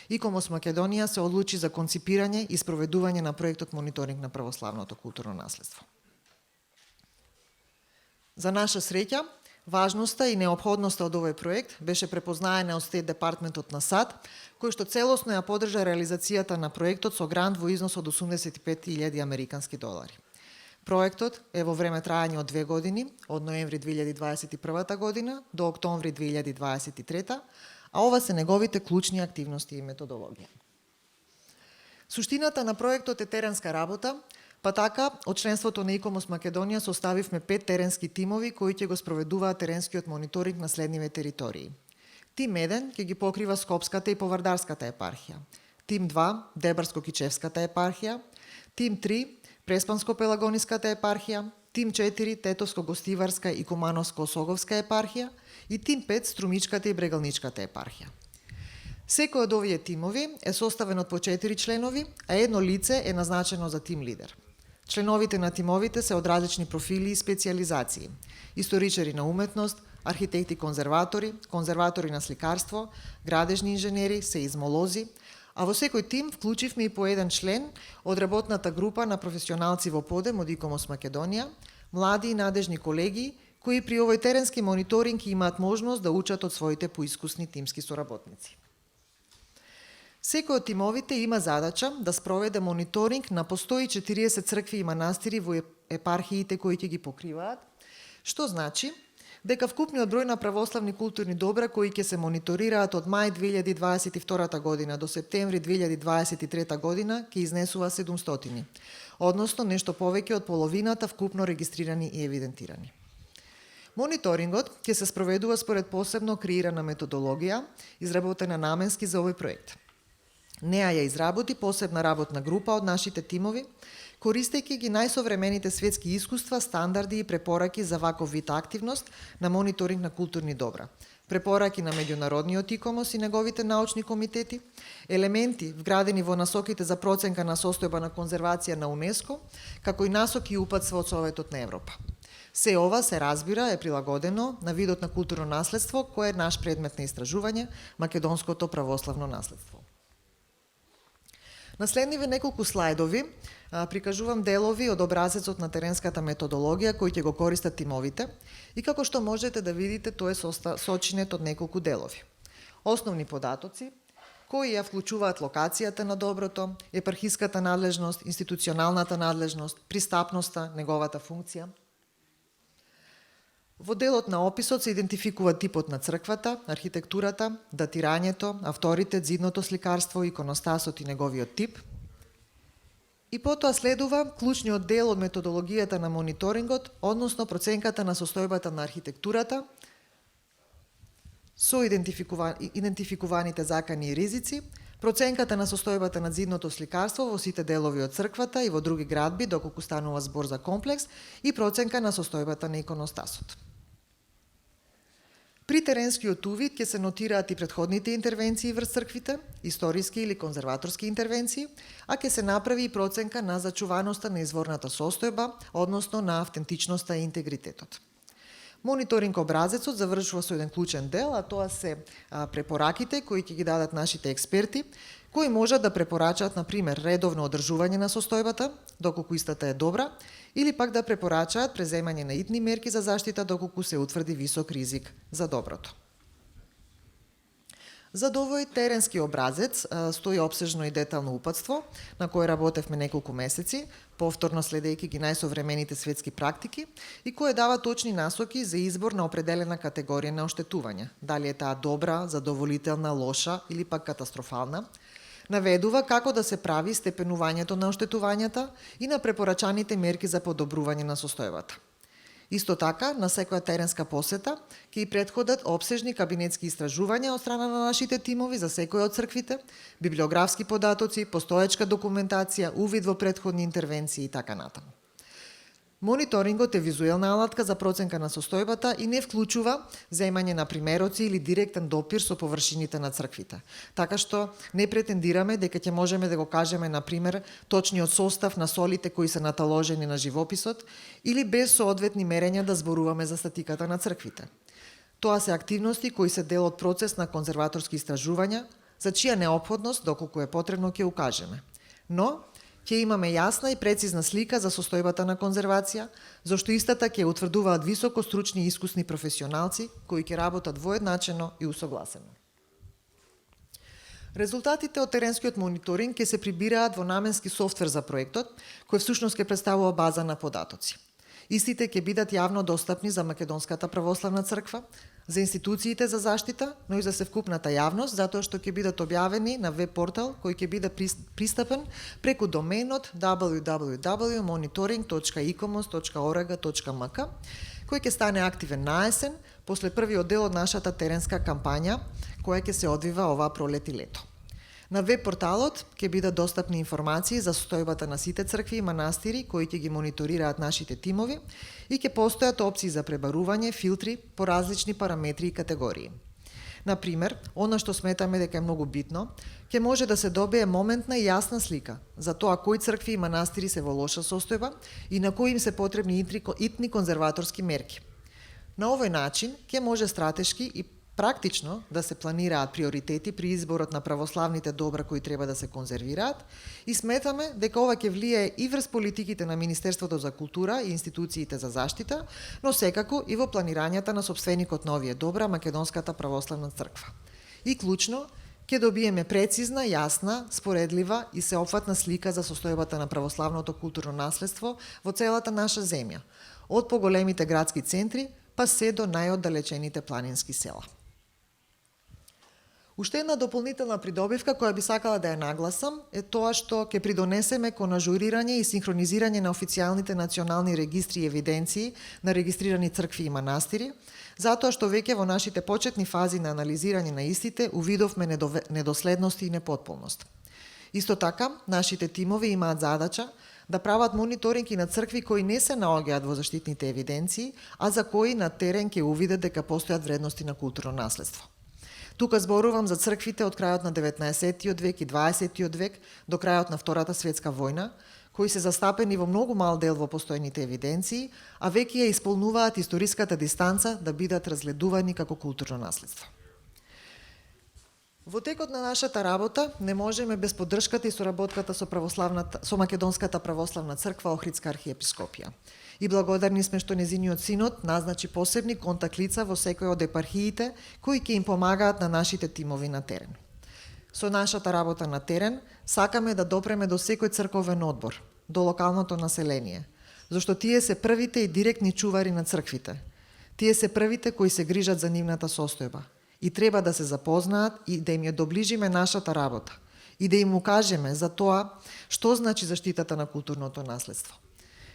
ИКОМОС Македонија се одлучи за конципирање и спроведување на проектот Мониторинг на православното културно наследство. За наша среќа, важноста и неопходноста од овој проект беше препознаена од Стейт Департментот на САД, кој што целосно ја поддржа реализацијата на проектот со грант во износ од 85.000 американски долари. Проектот е во време трајање од 2 години, од ноември 2021 година до октомври 2023, а ова се неговите клучни активности и методологија. Суштината на проектот е теренска работа, па така, од членството на ИКОМОС Македонија составивме 5 теренски тимови кои ќе го спроведуваат теренскиот мониторинг на следниве територии. Тим 1 ќе ги покрива Скопската и Повардарската епархија, Тим 2 Дебарско-Кичевската епархија, Тим 3 Преспанско-Пелагониската епархија, Тим 4 Тетовско-Гостиварска и Кумановско-Осоговска епархија и Тим 5 Струмичката и Брегалничката епархија. Секој од овие тимови е составен од по 4 членови, а едно лице е назначено за тим лидер. Членовите на тимовите се од различни профили и специализации: историчари на уметност, архитекти-конзерватори, конзерватори на сликарство, градежни инженери, сеизмолози, а во секој тим вклучивме и по еден член од работната група на професионалци во подем од ИКОМОС Македонија, млади и надежни колеги, кои при овој теренски мониторинг имаат можност да учат од своите поискусни тимски соработници. Секој од тимовите има задача да спроведе мониторинг на по 140 цркви и манастири во епархиите кои ќе ги покриваат, што значи дека вкупниот број на православни културни добра кои ќе се мониторираат од мај 2022 година до септември 2023 година ќе изнесува 700, односно нешто повеќе од половината вкупно регистрирани и евидентирани. Мониторингот ќе се спроведува според посебно креирана методологија, изработена наменски за овој проект. Неа ја изработи посебна работна група од нашите тимови, користејќи ги најсовремените светски искуства, стандарди и препораки за ваков вид активност на мониторинг на културни добра, препораки на меѓународниот ИКОМОС и неговите научни комитети, елементи вградени во насоките за проценка на состојба на конзервација на УНЕСКО, како и насоки и упатства од Советот на Европа. Се ова се разбира е прилагодено на видот на културно наследство кој е наш предмет на истражување, македонското православно наследство. На следниве неколку слајдови прикажувам делови од образецот на теренската методологија кој ќе го користат тимовите и како што можете да видите тој е сочинет од неколку делови. Основни податоци кои ја вклучуваат локацијата на доброто, епархиската надлежност, институционалната надлежност, пристапноста, неговата функција. Во делот на описот се идентификува типот на црквата, архитектурата, датирањето, авторитет, зидното сликарство, иконостасот и неговиот тип. И потоа следува клучниот дел од методологијата на мониторингот, односно проценката на состојбата на архитектурата, со идентификуваните закани и ризици, проценката на состојбата на зидното сликарство во сите делови од црквата и во други градби, доколку станува збор за комплекс, и проценка на состојбата на иконостасот. При теренскиот увид ќе се нотираат и претходните интервенции врз црквите, историски или конзерваторски интервенции, а ќе се направи и проценка на зачуваноста на изворната состојба, односно на автентичноста и интегритетот. Мониторинг образецот завршува со еден клучен дел, а тоа се препораките кои ќе ги дадат нашите експерти, кои можат да препорачаат, например, редовно одржување на состојбата, доколку истата е добра, или пак да препорачаат преземање на итни мерки за заштита доколку се утврди висок ризик за доброто. За овој теренски образец стои опсежно и детално упатство, на кој работевме неколку месеци, повторно следејќи ги најсовремените светски практики и кој дава точни насоки за избор на определена категорија на оштетување, дали е таа добра, задоволителна, лоша или пак катастрофална. Наведува како да се прави степенувањето на оштетувањата и на препорачаните мерки за подобрување на состојбата. Исто така, на секоја теренска посета ќе и претходат опсежни кабинетски истражувања од страна на нашите тимови за секој од црквите, библиографски податоци, постоечка документација, увид во претходни интервенции и така натаму. Мониторингот е визуелна алатка за проценка на состојбата и не вклучува земање на примероци или директен допир со површините на црквите. Така што не претендираме дека ќе можеме да го кажеме, например, точниот состав на солите кои се наталожени на живописот или без соодветни мерења да зборуваме за статиката на црквите. Тоа се активности кои се дел од процес на конзерваторски истражувања, за чија неопходност, доколку е потребно, ќе укажеме. Но ќе имаме јасна и прецизна слика за состојбата на конзервација, зашто истата ќе утврдуваат високо стручни и искусни професионалци кои ќе работат воедначено и усогласено. Резултатите од теренскиот мониторинг ќе се прибираат во наменски софтвер за проектот, кој всушност ќе представува база на податоци. Истите ќе бидат јавно достапни за Македонската православна црква, за институциите за заштита, но и за севкупната јавност, затоа што ќе бидат објавени на веб портал кој ќе биде пристапен преку доменот www.monitoring.icomos.org.mk, кој ќе стане активен наесен после првиот дел од нашата теренска кампања, која ќе се одвива оваа пролет и лето. На веб порталот ќе бидат достапни информации за состојбата на сите цркви и манастири кои ќе ги мониторираат нашите тимови и ќе постојат опции за пребарување, филтри по различни параметри и категории. Например, она што сметаме дека е многу битно, ќе може да се добие моментна и јасна слика за тоа кои цркви и манастири се во лоша состојба и на кои им се потребни итни конзерваторски мерки. На овој начин ќе може стратешки и практично да се планираат приоритети при изборот на православните добра кои треба да се конзервираат и сметаме дека ова ќе влијае и врз политиките на Министерството за култура и институциите за заштита, но секако и во планирањата на сопственикот на овие добра, Македонската православна црква. И клучно, ќе добиеме прецизна, јасна, споредлива и сеопфатна слика за состојбата на православното културно наследство во целата наша земја, од поголемите градски центри па се до најоддалечените планински села. Уште една дополнителна придобивка која би сакала да ја нагласам е тоа што ќе придонесеме кон ажурирање и синхронизирање на официјалните национални регистри и евиденции на регистрирани цркви и манастири, затоа што веќе во нашите почетни фази на анализирање на истите увидовме недоследности и непотполност. Исто така, нашите тимови имаат задача да прават мониторинг и на цркви кои не се наоѓаат во заштитните евиденции, а за кои на терен ќе увидат дека постојат вредности на културно наследство. Тука зборувам за црквите од крајот на 19. век и 20. век до крајот на Втората светска војна, кои се застапени во многу мал дел во постојните евиденции, а веќе ја исполнуваат историската дистанца да бидат разгледувани како културно наследство. Во текот на нашата работа не можеме без поддршката и соработката со Македонската православна црква Охридска архиепископија. И благодарни сме што незиниот синод назначи посебни контакт лица во секој од епархиите кои ќе им помагаат на нашите тимови на терен. Со нашата работа на терен сакаме да допреме до секој црковен одбор, до локалното население, зашто тие се првите и директни чувари на црквите. Тие се првите кои се грижат за нивната состојба и треба да се запознаат и да им ја доближиме нашата работа и да им укажеме за тоа што значи заштитата на културното наследство.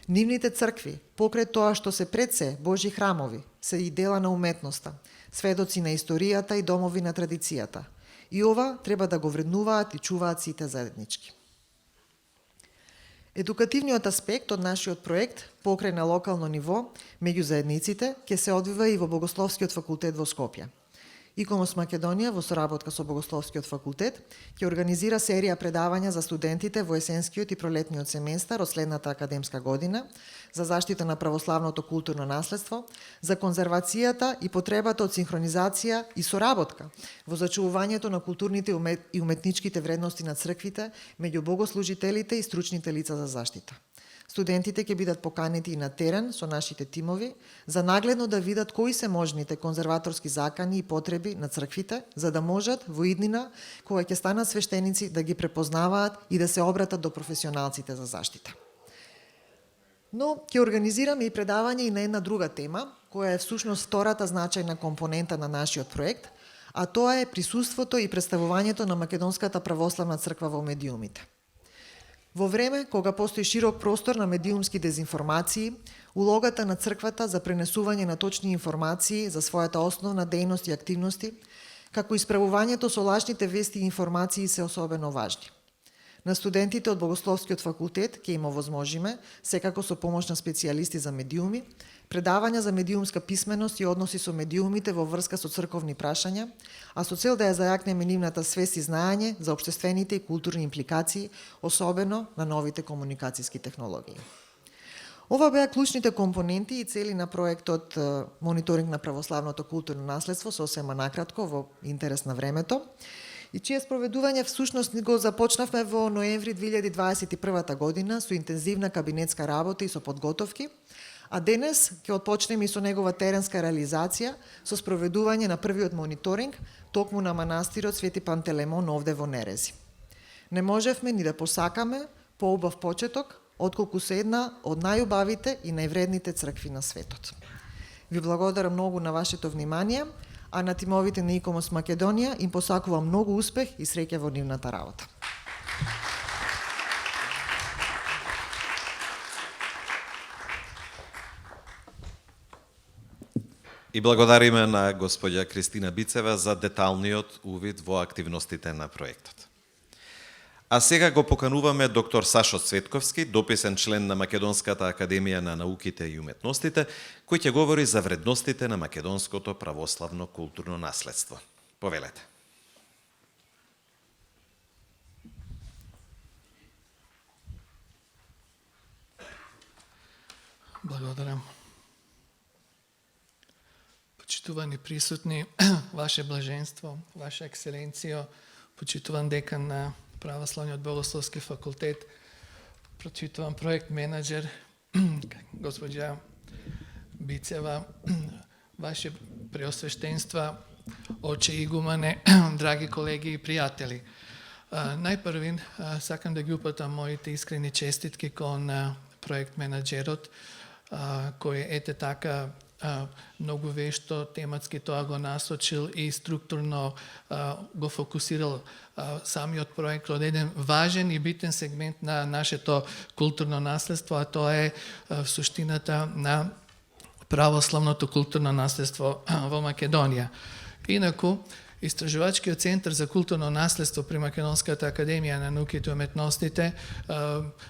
Нивните цркви, покрај тоа што се пред се Божји храмови, се и дела на уметноста, сведоци на историјата и домови на традицијата. И ова треба да го вреднуваат и чуваат сите заеднички. Едукативниот аспект од нашиот проект покрај на локално ниво меѓу заедниците ќе се одвива и во Богословскиот факултет во Скопје. ИКОМОС Македонија во соработка со Богословскиот факултет ќе организира серија предавања за студентите во есенскиот и пролетниот семестар од следната академска година за заштита на православното културно наследство, за конзервацијата и потребата од синхронизација и соработка во зачувувањето на културните и уметничките вредности на црквите меѓу богослужителите и стручните лица за заштита. Студентите ќе бидат поканети и на терен со нашите тимови за нагледно да видат кои се можните конзерваторски закани и потреби на црквите, за да можат во иднина, кога ќе станат свештеници, да ги препознаваат и да се обратат до професионалците за заштита. Но ќе организираме и предавање и на една друга тема, која е всушност втората значајна компонента на нашиот проект, а тоа е присуството и представувањето на Македонската православна црква во медиумите. Во време кога постои широк простор на медиумски дезинформации, улогата на црквата за пренесување на точни информации за својата основна дејност и активности, како и справувањето со лажните вести и информации се особено важни. На студентите од Богословскиот факултет ќе им овозможиме, секако со помош на специјалисти за медиуми, предавања за медиумска писменост и односи со медиумите во врска со црковни прашања, а со цел да ја зајакнеме нивната свест и знаење за општествените и културни импликации, особено на новите комуникацијски технологии. Ова беа клучните компоненти и цели на проектот Мониторинг на православното културно наследство, сосема накратко во интерес на времето, и чие спроведување всушност го започнавме во ноември 2021 година со интензивна кабинетска работа и со подготовки, а денес ќе отпочнеме и со негова теренска реализација со спроведување на првиот мониторинг токму на манастирот Свети Пантелемон овде во Нерези. Не можевме ни да посакаме поубав почеток, отколку се една од најубавите и највредните цркви на светот. Ви благодарам многу на вашето внимание, а на тимовите на ИКОМОС Македонија им посакувам многу успех и среќа во нивната работа. И благодариме на господја Кристина Бицева за деталниот увид во активностите на проектот. А сега го покануваме доктор Сашо Цветковски, дописен член на Македонската академија на науките и уметностите, кој ќе говори за вредностите на македонското православно културно наследство. Повелете. Благодарам. Почитувани присутни, Ваше блаженство, Ваша екселенцијо, почитуван декан на Православниот Богословски факултет, прочитуван проект менеджер, госпоđа Бицева, Ваше преосвештенства, оче игумане, драги колеги и пријатели. Најпрвин сакам да ги упатам моите искрени честитки кон проект менеджерот, кој ете така многу вешто тематски тоа го насочил и структурно го фокусирал самиот проект од еден важен и битен сегмент на нашето културно наследство, а тоа е суштината на православното културно наследство во Македонија. Инаку, Истражувачкиот центар за културно наследство при Македонската академија на науките и уметностите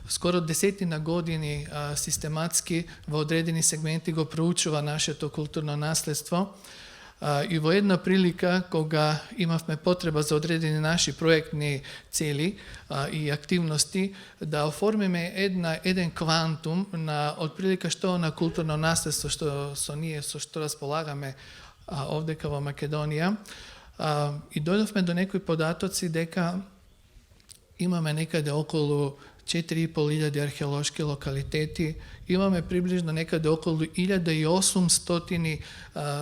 скоро 10 години систематски во одредени сегменти го проучува нашето културно наследство и во една прилика кога имавме потреба за одредени наши проектни цели и активности да оформиме еден квантум на отприлика што на културно наследство со што располагаме овдека во Македонија. И дојдовме до некои податоци дека имаме некаде околу 4.500 археолошки локалитети, имаме приближно некаде околу 1800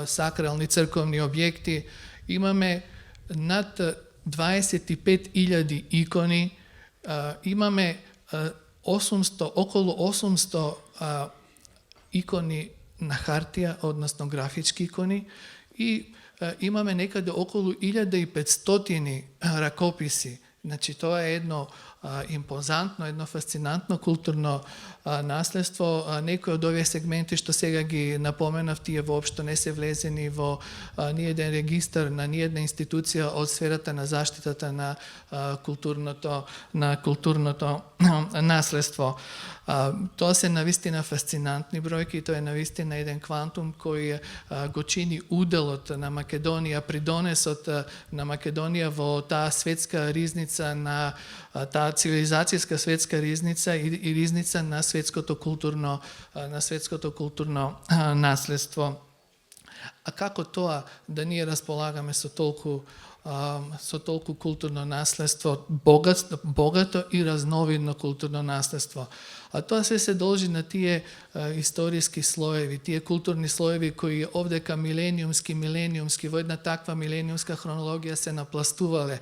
сакрални црковни објекти, имаме над 25.000 икони, имаме околу 800 икони на хартија, односно графички икони, и имаме некаде околу 1500 ракописи. Значи, тоа е едно импозантно, едно фасцинантно културно наследство. Некои од овие сегменти што сега ги напоменав, тие воопшто не се влезени во ниеден регистар на ниедна институција од сферата на заштитата на културното наследство. Тоа се навистина фасцинантни бројки и тоа е навистина еден квантум кој го чини уделот на Македонија, придонесот на Македонија во таа светска ризница, на таа цивилизацијска светска ризница и ризница на светското културно наследство. А како тоа да ние располагаме со толку културно наследство, богато и разновидно културно наследство? А тоа се должи на тие историски слоеви, тие културни слоеви кои овдека милениумски во една таква милениумска хронологија се напластувале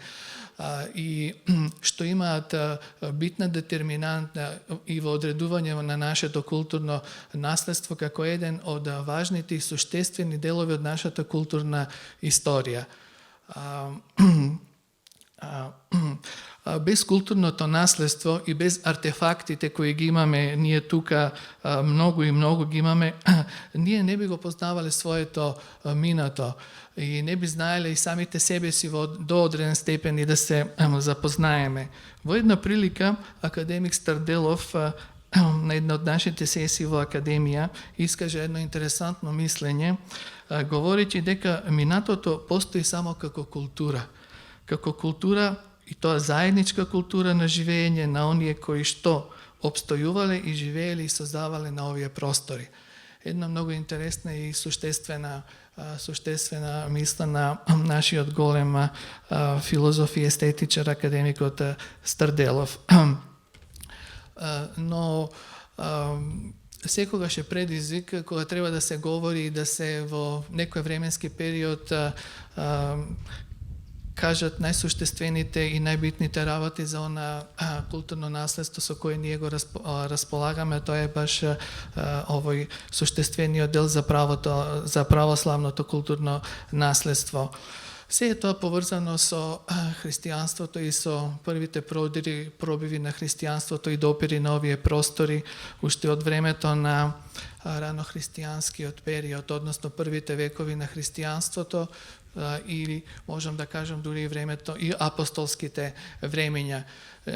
и што имаат битна детерминанта и во одредување на нашето културно наследство како еден од важните и суштествени делови од нашата културна историја. Без културното наследство и без артефактите кои ги имаме ние тука, многу ги имаме, ние не би го познавале своето минато и не би знаеле и самите себе си до одреден степен и да се запознаеме. Во една прилика академик Старделов на една од нашите сесии во Академија искаже едно интересантно мислење, говорејќи дека минатото постои само како култура. Како култура, и тоа заедничка култура на живење на оние кои што обстојувале и живееле и создавале на овие простори. Една многу интересна и суштествена мисла на нашиот голем филозоф и естетичар академикот Старделов. Но секогаш е предизвик кога треба да се говори и да се во некој временски период кажат најсуштествените и најбитните работи за она културно наследство со кое ние го располагаме. Тоа е баш овој суштествениот дел за православното културно наследство. Се е тоа поврзано со христијанството и со првите пробиви на христијанството и допири на овие простори, уште од времето на ранохристијанскиот период, односно првите векови на христијанството, или можам да кажам дури и времето и апостолските времења.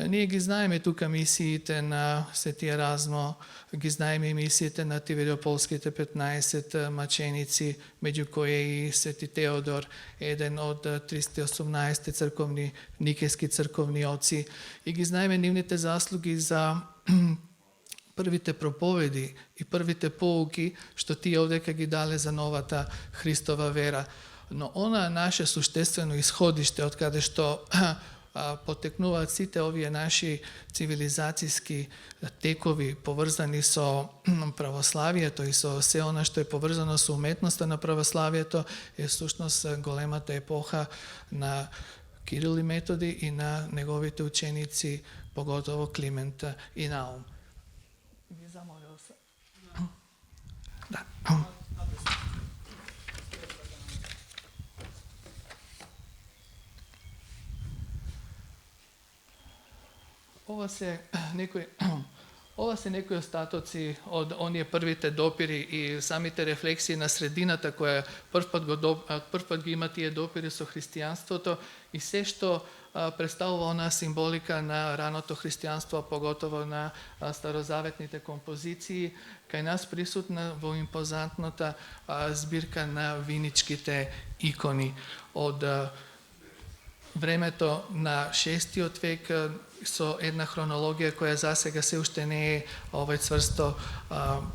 Ние ги знаеме тука мисиите на Свети Еразмо, ги знаеме и мисиите на Тивериополските 15 маченици, меѓу кои и Свети Теодор, еден од 318 никејски црковни оци, и ги знаеме нивните заслуги за првите проповеди и првите поуки што тие овдека ги дале за новата Христова вера. Но она наше суштествено исходиште од каде што потекнуваат сите овие наши цивилизацијски текови поврзани со православието и со се она што е поврзано со уметноста на православието, е всушност големата епоха на Кирил и Методи и на неговите ученици, поготово Климент и Наум. Ви замолил се. Да. Ова се некои остатоци од оние првите допири и самите рефлексии на средината која првпат ги има тие допири со христијанството и се што представува онаа символика на раното христијанство, поготово на старозаветните композиции, кај нас присутна во импозантната збирка на виничките икони од времето на 6-тиот век со една хронологија која засега се уште не е цврсто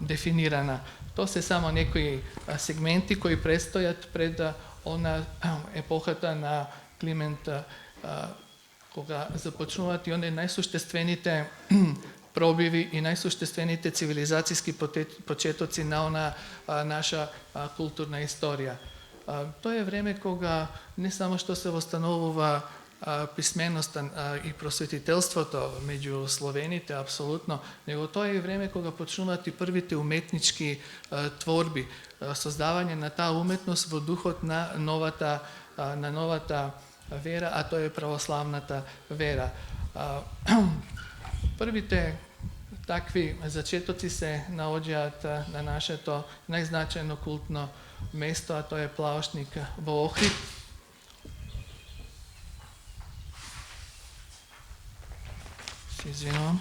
дефинирана. Тоа се само некои сегменти кои престојат пред она епохата на Климент, кога започнуваат и оние најсуштествените пробиви и најсуштествените цивилизацијски почетоци на она наша културна историја. Тоа е време кога не само што се восстановува писменоста и просветителството меѓу словените, апсолутно, него тоа е време кога почнуваат и првите уметнички творби, создавање на таа уметност во духот на новата вера, а тоа е православната вера. Првите такви зачетоци се наоѓаат на нашето најзначајно култно место, а тоа е Плаушник во Охрид. Се извинувам.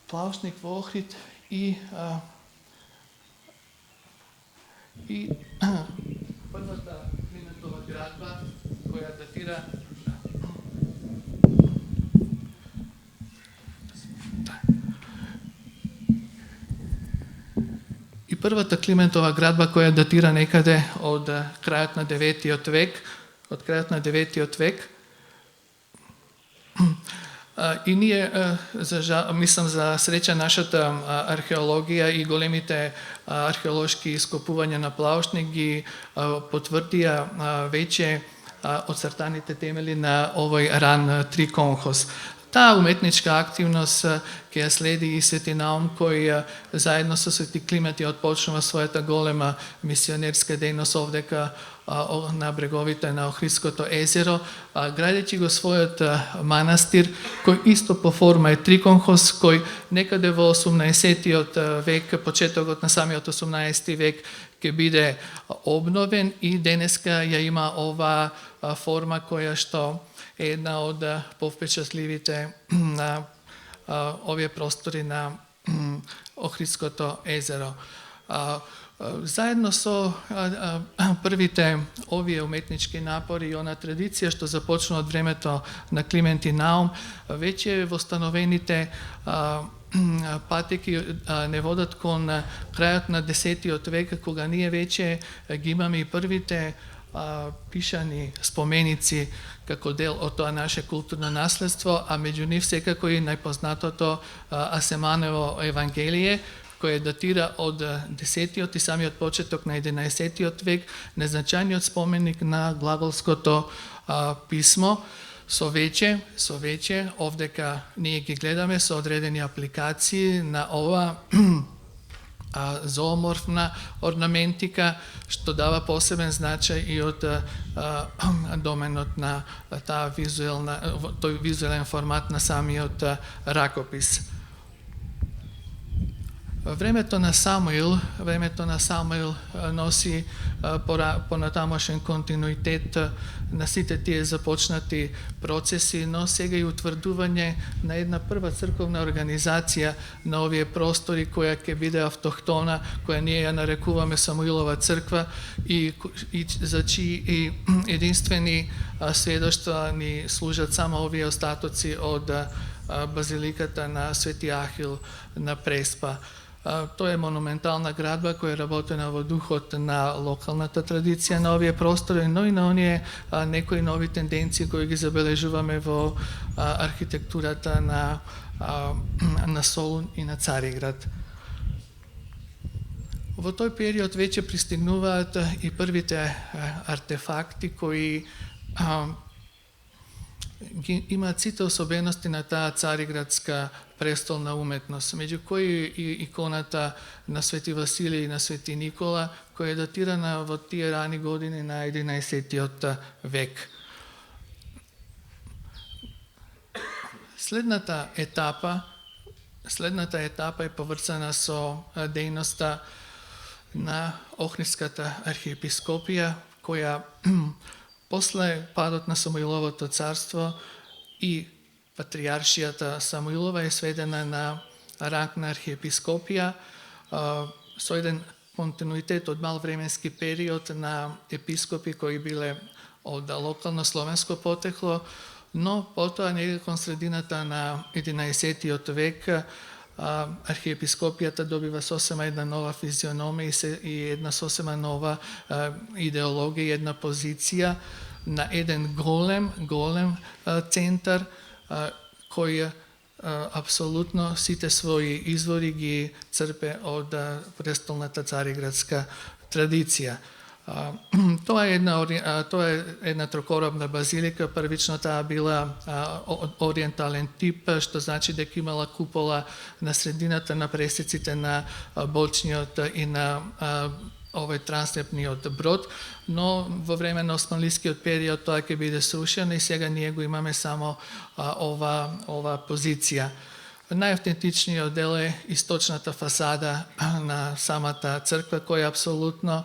Плаушник во Охрид и првата Климентова градба која датира првата Климентова градба која датира некаде од крајот на 9 век, И ние, мислам, за среќа нашата археологија и големите археолошки ископувања на Плаушник ги потврдија веќе оцртаните темели на овој ран триконхос. Таа уметничка активност ќе ја следи и Свети Наум, кој заедно со Свети Климент ја отпочнува својата голема мисионерска дејност овдека на бреговите на Охридското езеро, градејќи го својот манастир, кој исто по форма е триконхос, кој некаде во 18 век, почетокот на самиот 18 век, ќе биде обновен и денеска ја има оваа форма која што е една од повпечатливите на овие простори на Охридското езеро. Заедно со првите овие уметнички напори и она традиција што започна од времето на Климент и Наум, веќе востановените патеки не водат кон крајот на 10 век, кога ние веќе ги имаме и првите пишани споменици како дел од тоа наше културно наследство, а меѓу нив секако и најпознатото Асеманово Евангелие, кој датира од 10 и самиот почеток на 11 век, незначајниот споменик на глаголското писмо, со веќе, овдека ние ги гледаме со одредени апликации на ова зооморфна орнаментика, што дава посебен значај и од доменот на тој визуелен формат на самиот ракопис. Времето на Самуил носи понатамошен континуитет на сите тие започнати процеси, но сега и утврдување на една прва црковна организација на овие простори, која ќе биде автохтона, која ние ја нарекуваме Самуилова црква и за чии единствени сведоштва ни служат само овие остатоци од базиликата на Свети Ахил на Преспа. Тоа е монументална градба која е работена во духот на локалната традиција на овие простори, но и на оние некои нови тенденции кои ги забележуваме во архитектурата на Солун и на Цариград. Во тој период веќе пристигнуваат и првите артефакти кои имаат сите особености на таа цариградска престолна уметност, меѓу кои и иконата на Свети Василий и на Свети Никола, која е датирана во тие рани години на 11 век. Следната етапа е поврзана со дејноста на Охридската архиепископија, која после падот на Самуиловото царство и патриаршијата Самуилова е сведена на ранг на архиепископија со еден континуитет од малвременски период на епископи кои биле од локално словенско потекло, но потоа некако кон средината на 11 век архиепископијата добива сосема една нова физиономија и една сосема нова идеологија и една позиција на еден голем центар кој апсолутно сите своји извори ги црпе од престолната цариградска традиција. Тоа е една трокоробна базилика, првично таа била ориентален тип, што значи дека имала купола на средината на пресеците на бочниот и на транснепниот брод, но во време на османлискиот период тоа ќе биде срушено и сега ние го имаме само ова позиција. Најавтентичниот дел е источната фасада на самата црква, која апсолутно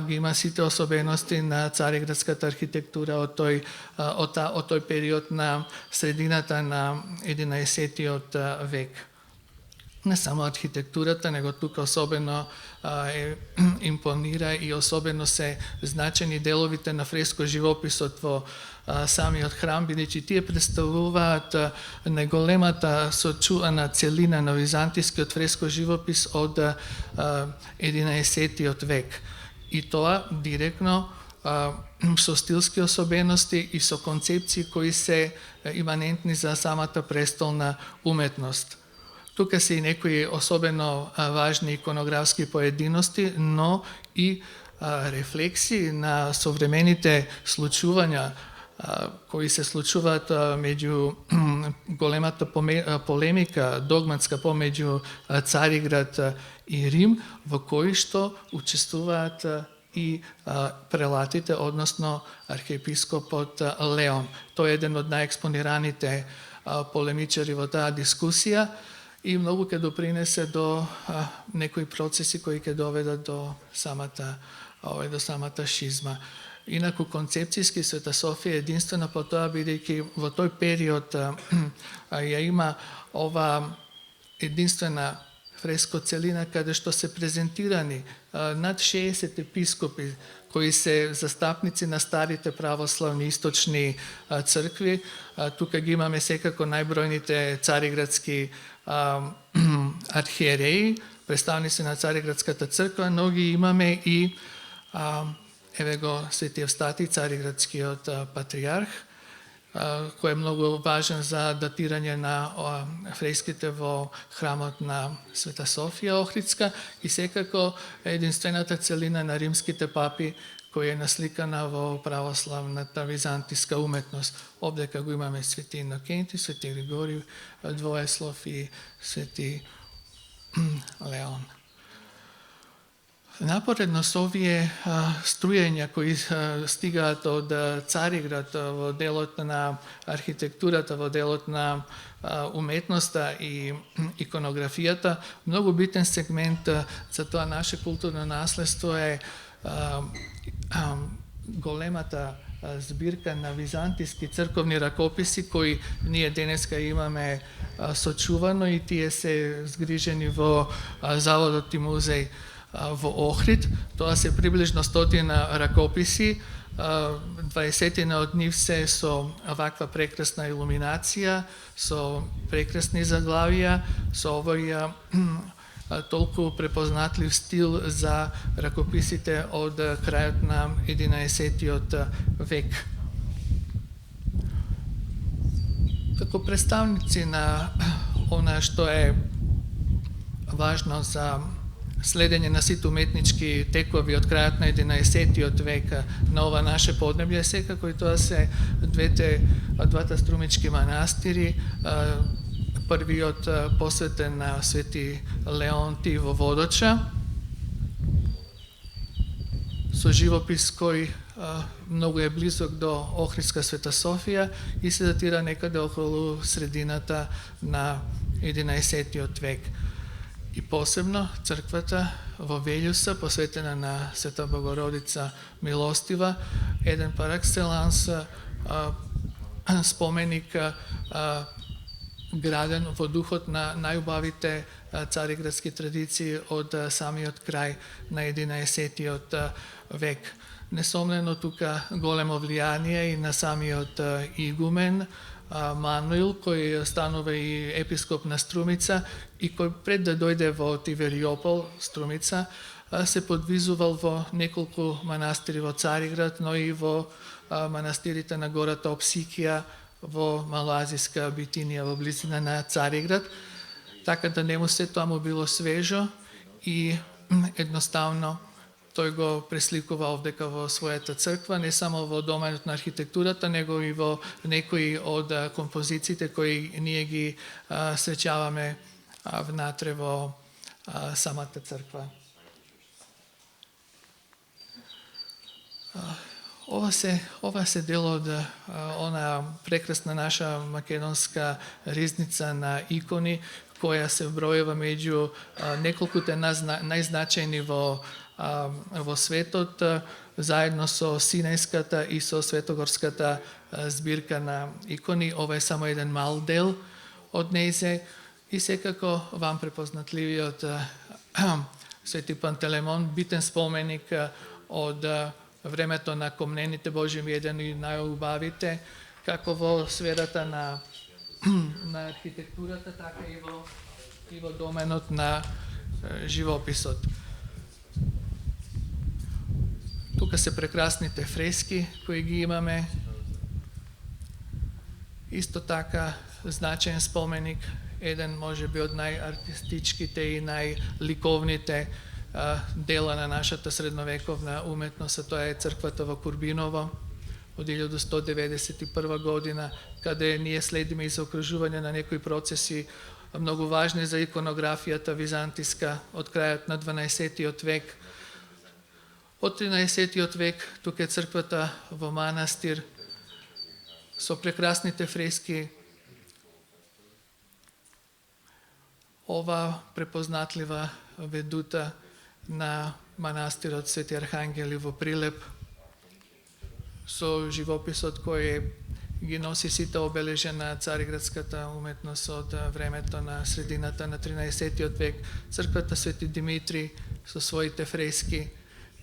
ги има сите особености на цариградската архитектура од тој период на средината на 11-тиот век. Не само архитектурата, него тука особено импонира и особено се значени деловите на фреско живописот во самиот храм, бидејќи тие представуваат најголемата сочувана целина на византискиот фреско живопис од 11-тиот век. И тоа директно со стилски особености и со концепции кои се иманентни за самата престолна уметност. Тука се и некои особено важни иконографски поединости, но и рефлексии на современите случувања кои се случуваат меѓу големата полемика догматска помеѓу Цариград и Рим, во кои што учествуваат и прелатите, односно архиепископот Леон. Тој е еден од најекспонираните полемичари во таа дискусија и многу ќе допринесе до некои процеси кои ќе доведат до самата шизма. Инаку концепцијски Света Софија е единствена по тоа, бидејќи во тој период ја има ова единствена фреско целина каде што се презентирани над 60 епископи кои се застапници на старите православни источни цркви. Тука ги имаме секако најбројните цариградски архиереи, представници на Цариградската црква, но ги имаме и еве го Свети Евстатий, цариградскиот патриарх, кој е многу важен за датирање на фреските во храмот на Света Софија Охридска и секако единствената целина на римските папи која е насликана во православната византиска уметност. Овдека го имаме Свети Инокентий, Свети Григорий Двоеслов и Свети Леон. Напоредно со овие струјења кои стигаат од Цариград во делот на архитектурата, во делот на уметноста и иконографијата, многу битен сегмент за тоа наше културно наследство е големата збирка на византиски црковни ракописи кои ние денеска имаме сочувано и тие се згрижени во Заводот и музеј во Охрид. Тоа се приближно 100 ракописи, 20 од нив се со ваква прекрасна илуминација, со прекрасни заглавија, со овој толку препознатлив стил за ракописите од крајот на 11-тиот век. Како представници на она што е важно за следење на сите уметнички текови од крајот на 11-тиот век на ова наше поднебје, секако и тоа се двата струмички манастири, првиот посветен на Свети Леонтий во Водоча, со живопис кој многу е близок до Охридска Света Софија и се датира некаде околу средината на 11-тиот век. И посебно црквата во Велјуса, посветена на Света Богородица Милостива, еден пар екселанс споменик граден во духот на најубавите цариградски традиции од самиот крај на 11-тиот век. Несомнено тука големо влијание и на самиот игумен Мануил, кој станува и епископ на Струмица и кој пред да дојде во Тивериопол, Струмица, се подвизувал во неколку манастири во Цариград, но и во манастирите на гората Опсикија, во Малоазиска Битинија, во близина на Цариград, така да нему се тоа му било свежо и едноставно тој го пресликува овдека во својата црква, не само во доменот на архитектурата, него и во некои од композициите кои ние ги среќаваме внатре во самата црква. Ова се дел од она прекрасна наша македонска ризница на икони, која се вбројува меѓу неколкуте најзначајни во светот, заедно со Синајската и со Светогорската збирка на икони. Ова е само еден мал дел од нејзе и секако вам препознатливиот Свети Пантелеймон, битен споменик од времето на комнените Божи, еден и најубавите, како во сферата на архитектурата, така и во доменот на живописот. Тука се прекрасните фрески кои ги имаме. Исто така значаен споменик, еден може би од најартистичките и најликовните дела на нашата средновековна уметност, тоа е црквата во Курбиново од 1191 година, каде ние следиме и заокружување на некои процеси многу важни за иконографијата византиска од крајот на 12-тиот век. Од 13-тиот век тука е црквата во манастир со прекрасните фрески. Ова препознатлива ведута на манастирот Свети Архангели во Прилеп со живописот кој ги носи сите обележја на цариградската уметност од времето на средината на 13-тиот век, црквата Свети Димитри со своите фрески,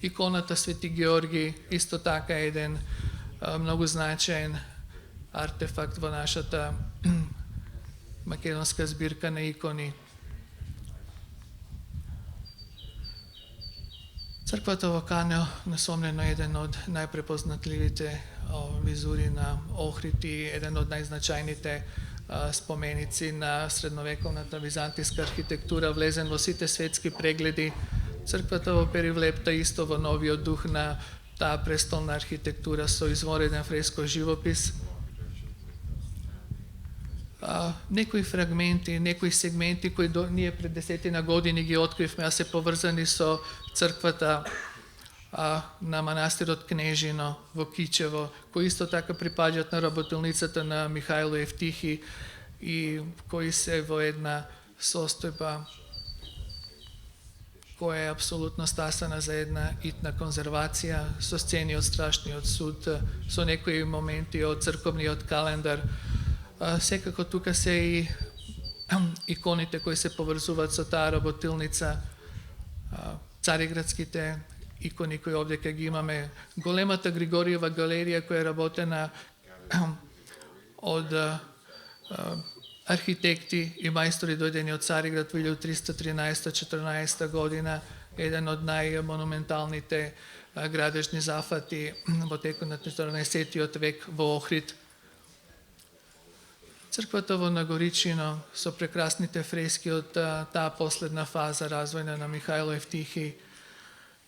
иконата Свети Георги, исто така еден многу значаен артефакт во нашата македонска збирка на икони. Црквата во Канео, несомнено, еден од најпрепознатливите визури на Охрид и еден од најзначајните споменици на средновековната византиска архитектура, влезен во сите светски прегледи. Црквата во Перивлепта исто во новиот дух на таа престолна архитектура со извореден фреско живопис. Некои фрагменти, некои сегменти кои ние пред 10 години ги откривме, а се поврзани со црквата на манастирот Кнежино во Кичево, кои исто така припаѓаат на работилницата на Михајло Евтихи и кои се во една состојба која е апсолутно стасана за една итна конзервација, со сцени од Страшниот суд, со некои моменти од црковниот календар. Секако тука се и иконите кои се поврзуваат со таа работилница, цариградските икони кои овде ги имаме, големата Григориева галерија која е работена од архитекти и мајстори дојдени од Цариград во 1313-14 година, еден од најмонументалните градежни зафати во текот на 14-тиот век во Охрид. Црквата во Нагоричино со прекрасните фрески од таа последна фаза развојна на Михајло Евтихи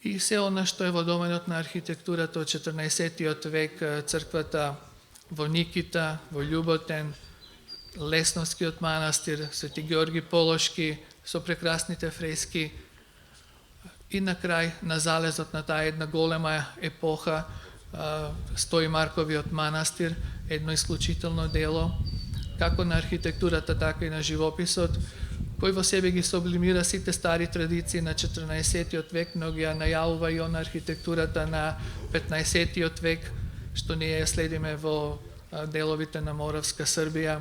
и се она што е во доменот на архитектурата од 14-тиот век, црквата во Никита, во Љуботен, Лесновскиот манастир, Свети Георги Полошки со прекрасните фрески и на крај на залезот на таа една голема епоха стои Марковиот манастир, едно исклучително дело како на архитектурата, така и на живописот, кој во себе ги сублимира сите стари традиции на 14-тиот век, но ги најавува и на архитектурата на 15-тиот век, што ние ја следиме во деловите на Моравска Србија,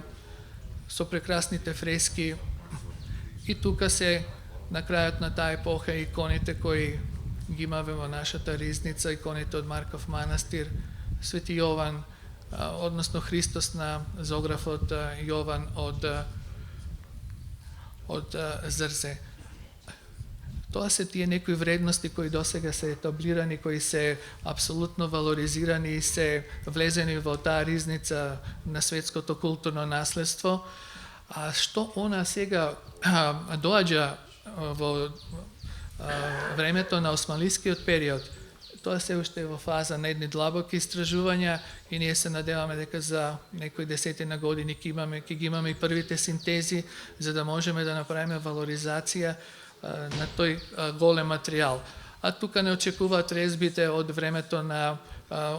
со прекрасните фрески. И тука се на крајот на таа епоха иконите кои ги имаме во нашата ризница, иконите од Марков манастир, Свети Јован, односно Христос на зографот Јован од Зрзе. Тоа се тие некои вредности кои досега се етаблирани, кои се апсолутно валоризирани и се влезени во таа ризница на светското културно наследство. А што она сега доаѓа во времето на османлискиот период, тоа се уште е во фаза на едни длабоки истражувања и ние се надеваме дека за некои десетина години ќе ги имаме и првите синтези за да можеме да направиме валоризација на тој голем материјал. а тука не очекуваат резбите од времето на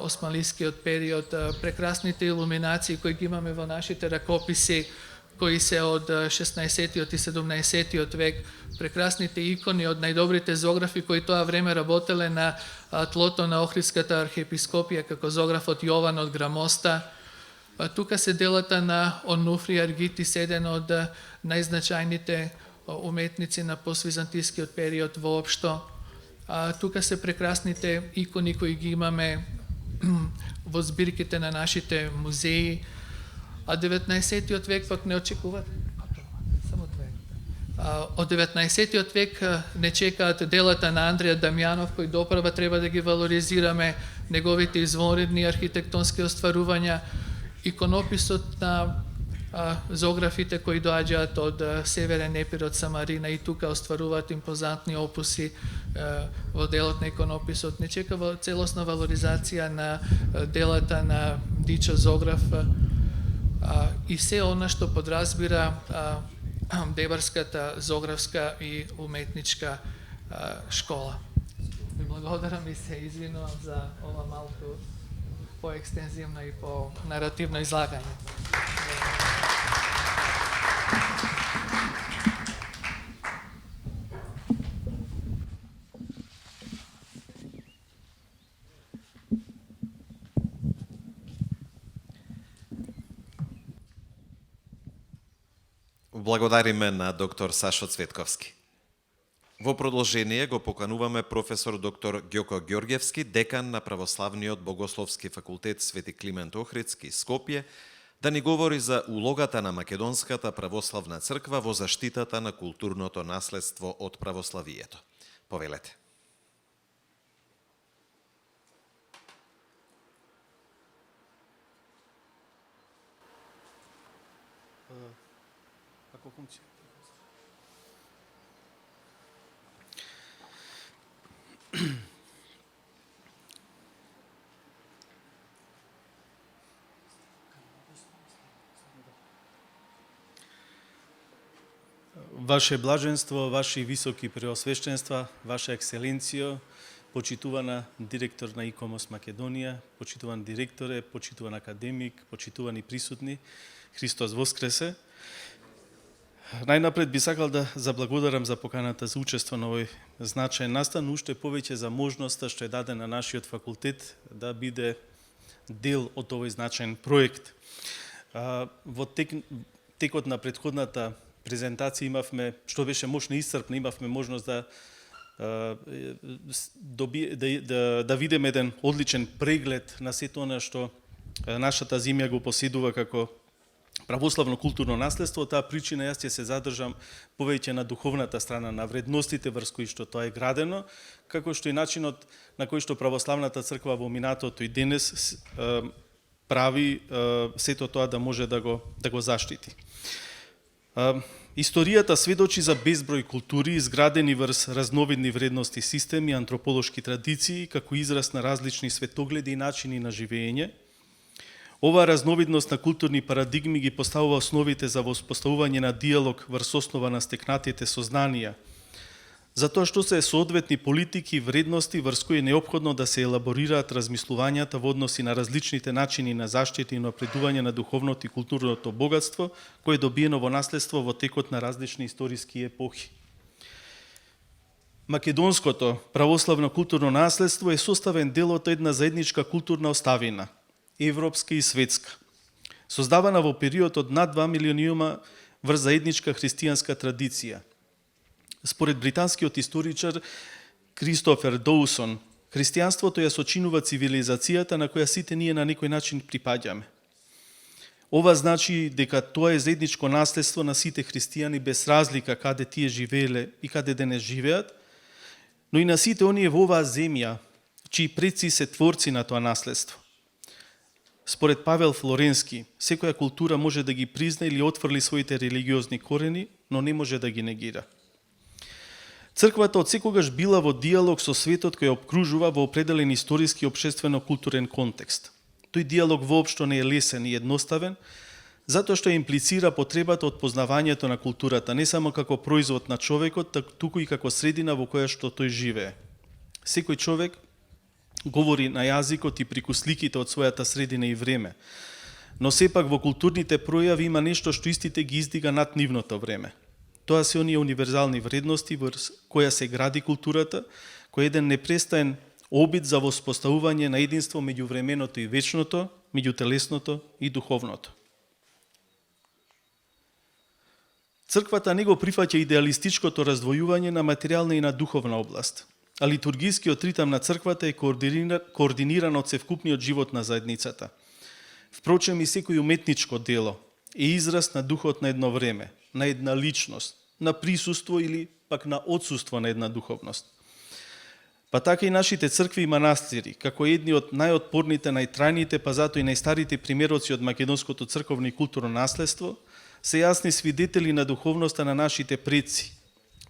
османлискиот период, прекрасните илуминации кои ги имаме во нашите ракописи, кои се од 16-тиот и 17-тиот век, прекрасните икони од најдобрите зографи кои тоа време работеле на тлото на Охридската архиепископија, како зографот Јован од Грамоста. Тука се делата на Онуфри Аргитис, еден од најзначајните уметници на поствизантискиот период воопшто. Тука се прекрасните икони кои ги имаме во збирките на нашите музеи. А 19-тиот век пак не очекуваат. Од 19-тиот век не чекаат делата на Андреја Дамјанов, кои допрва треба да ги валоризираме, неговите извонредни архитектонски остварувања, иконописот на зографите кои доаѓаат од Северен Епир, од Самарина, и тука остваруваат импозантни опуси во делот на иконописот. Не чека целосна валоризација на делата на Дичо Зограф и се она што подразбира Дебарската зографска и уметничка школа. Ви благодарам и се извинувам за ова малку поекстензивно и по наративно излагање. Благодариме на доктор Сашо Цветковски. Во продолжение го покануваме професор доктор Ѓоко Ѓорѓевски, декан на Православниот Богословски факултет Свети Климент Охридски, Скопје, да ни говори за улогата на Македонската православна црква во заштитата на културното наследство од православието. Повелете. Како функција? Ваше блаженство, ваши високи преосвещенства, Ваша екселенцијо, почитувана директор на ИКОМОС Македонија, почитуван директоре, почитуван академик, почитувани присутни, Христос воскресе. Најнапред би сакал да заблагодарам за поканата за учество на овој значаен настан, уште повеќе за можноста што е дадена на нашиот факултет да биде дел од овој значаен проект. Во текот на претходната презентација имавме, што беше можно исцрпно, имавме можност да видиме еден одличен преглед на сето она што нашата земја го поседува како православно културно наследство. Таа причина јас ќе се задржам повеќе на духовната страна, на вредностите врз кои што тоа е градено, како што и начинот на кој што православната црква во минатото и денес прави сето тоа да може да го заштити. Историјата сведочи за безброј култури изградени врз разновидни вредности системи, антрополошки традиции, како израз на различни светогледи и начини на живење. Оваа разновидност на културни парадигми ги поставува основите за воспоставување на диалог врз основа на стекнатите сознанија, затоа што се соодветни политики и вредности врз кои е неопходно да се елаборираат размислувањата во односи на различните начини на заштита и напредување на духовното и културното богатство, кое е добиено во наследство во текот на различни историски епохи. Македонското православно културно наследство е составен дел од една заедничка културна оставина, европска и светска, создавана во периодот над 2 милиониума врз заедничка христијанска традиција. Според британскиот историчар Кристофер Доусон, христијанството ја сочинува цивилизацијата на која сите ние на некој начин припаѓаме. Ова значи дека тоа е заедничко наследство на сите христијани без разлика каде тие живееле и каде денес живеат, но и на сите оние во оваа земја, чии предци се творци на тоа наследство. Според Павел Флоренски, секоја култура може да ги призна или отфрли своите религиозни корени, но не може да ги негира. Црквата од секогаш била во диалог со светот кој обкружува во определен историски и општествено-културен контекст. Тој диалог воопшто не е лесен и едноставен, затоа што имплицира потребата од познавањето на културата, не само како производ на човекот, туку и како средина во која што тој живее. Секој човек говори на јазикот и преку сликите од својата средина и време. Но сепак во културните пројави има нешто што истите ги издига над нивното време. Тоа се оние универзални вредности врз која се гради културата, кој е еден непрестаен обид за воспоставување на единство меѓу временото и вечното, меѓу телесното и духовното. Црквата не го прифаќа идеалистичкото раздвојување на материјална и на духовна област, а литургискиот ритам на црквата е координиран од севкупниот живот на заедницата. Впрочем, и секој уметничко дело е израз на духот на едно време, на една личност, на присуство или пак на отсуство на една духовност. Па така и нашите цркви и манастири, како едни од најотпорните, најтрајните, па зато и најстарите примероци од македонското црковно и културно наследство, се јасни свидетели на духовноста на нашите предци.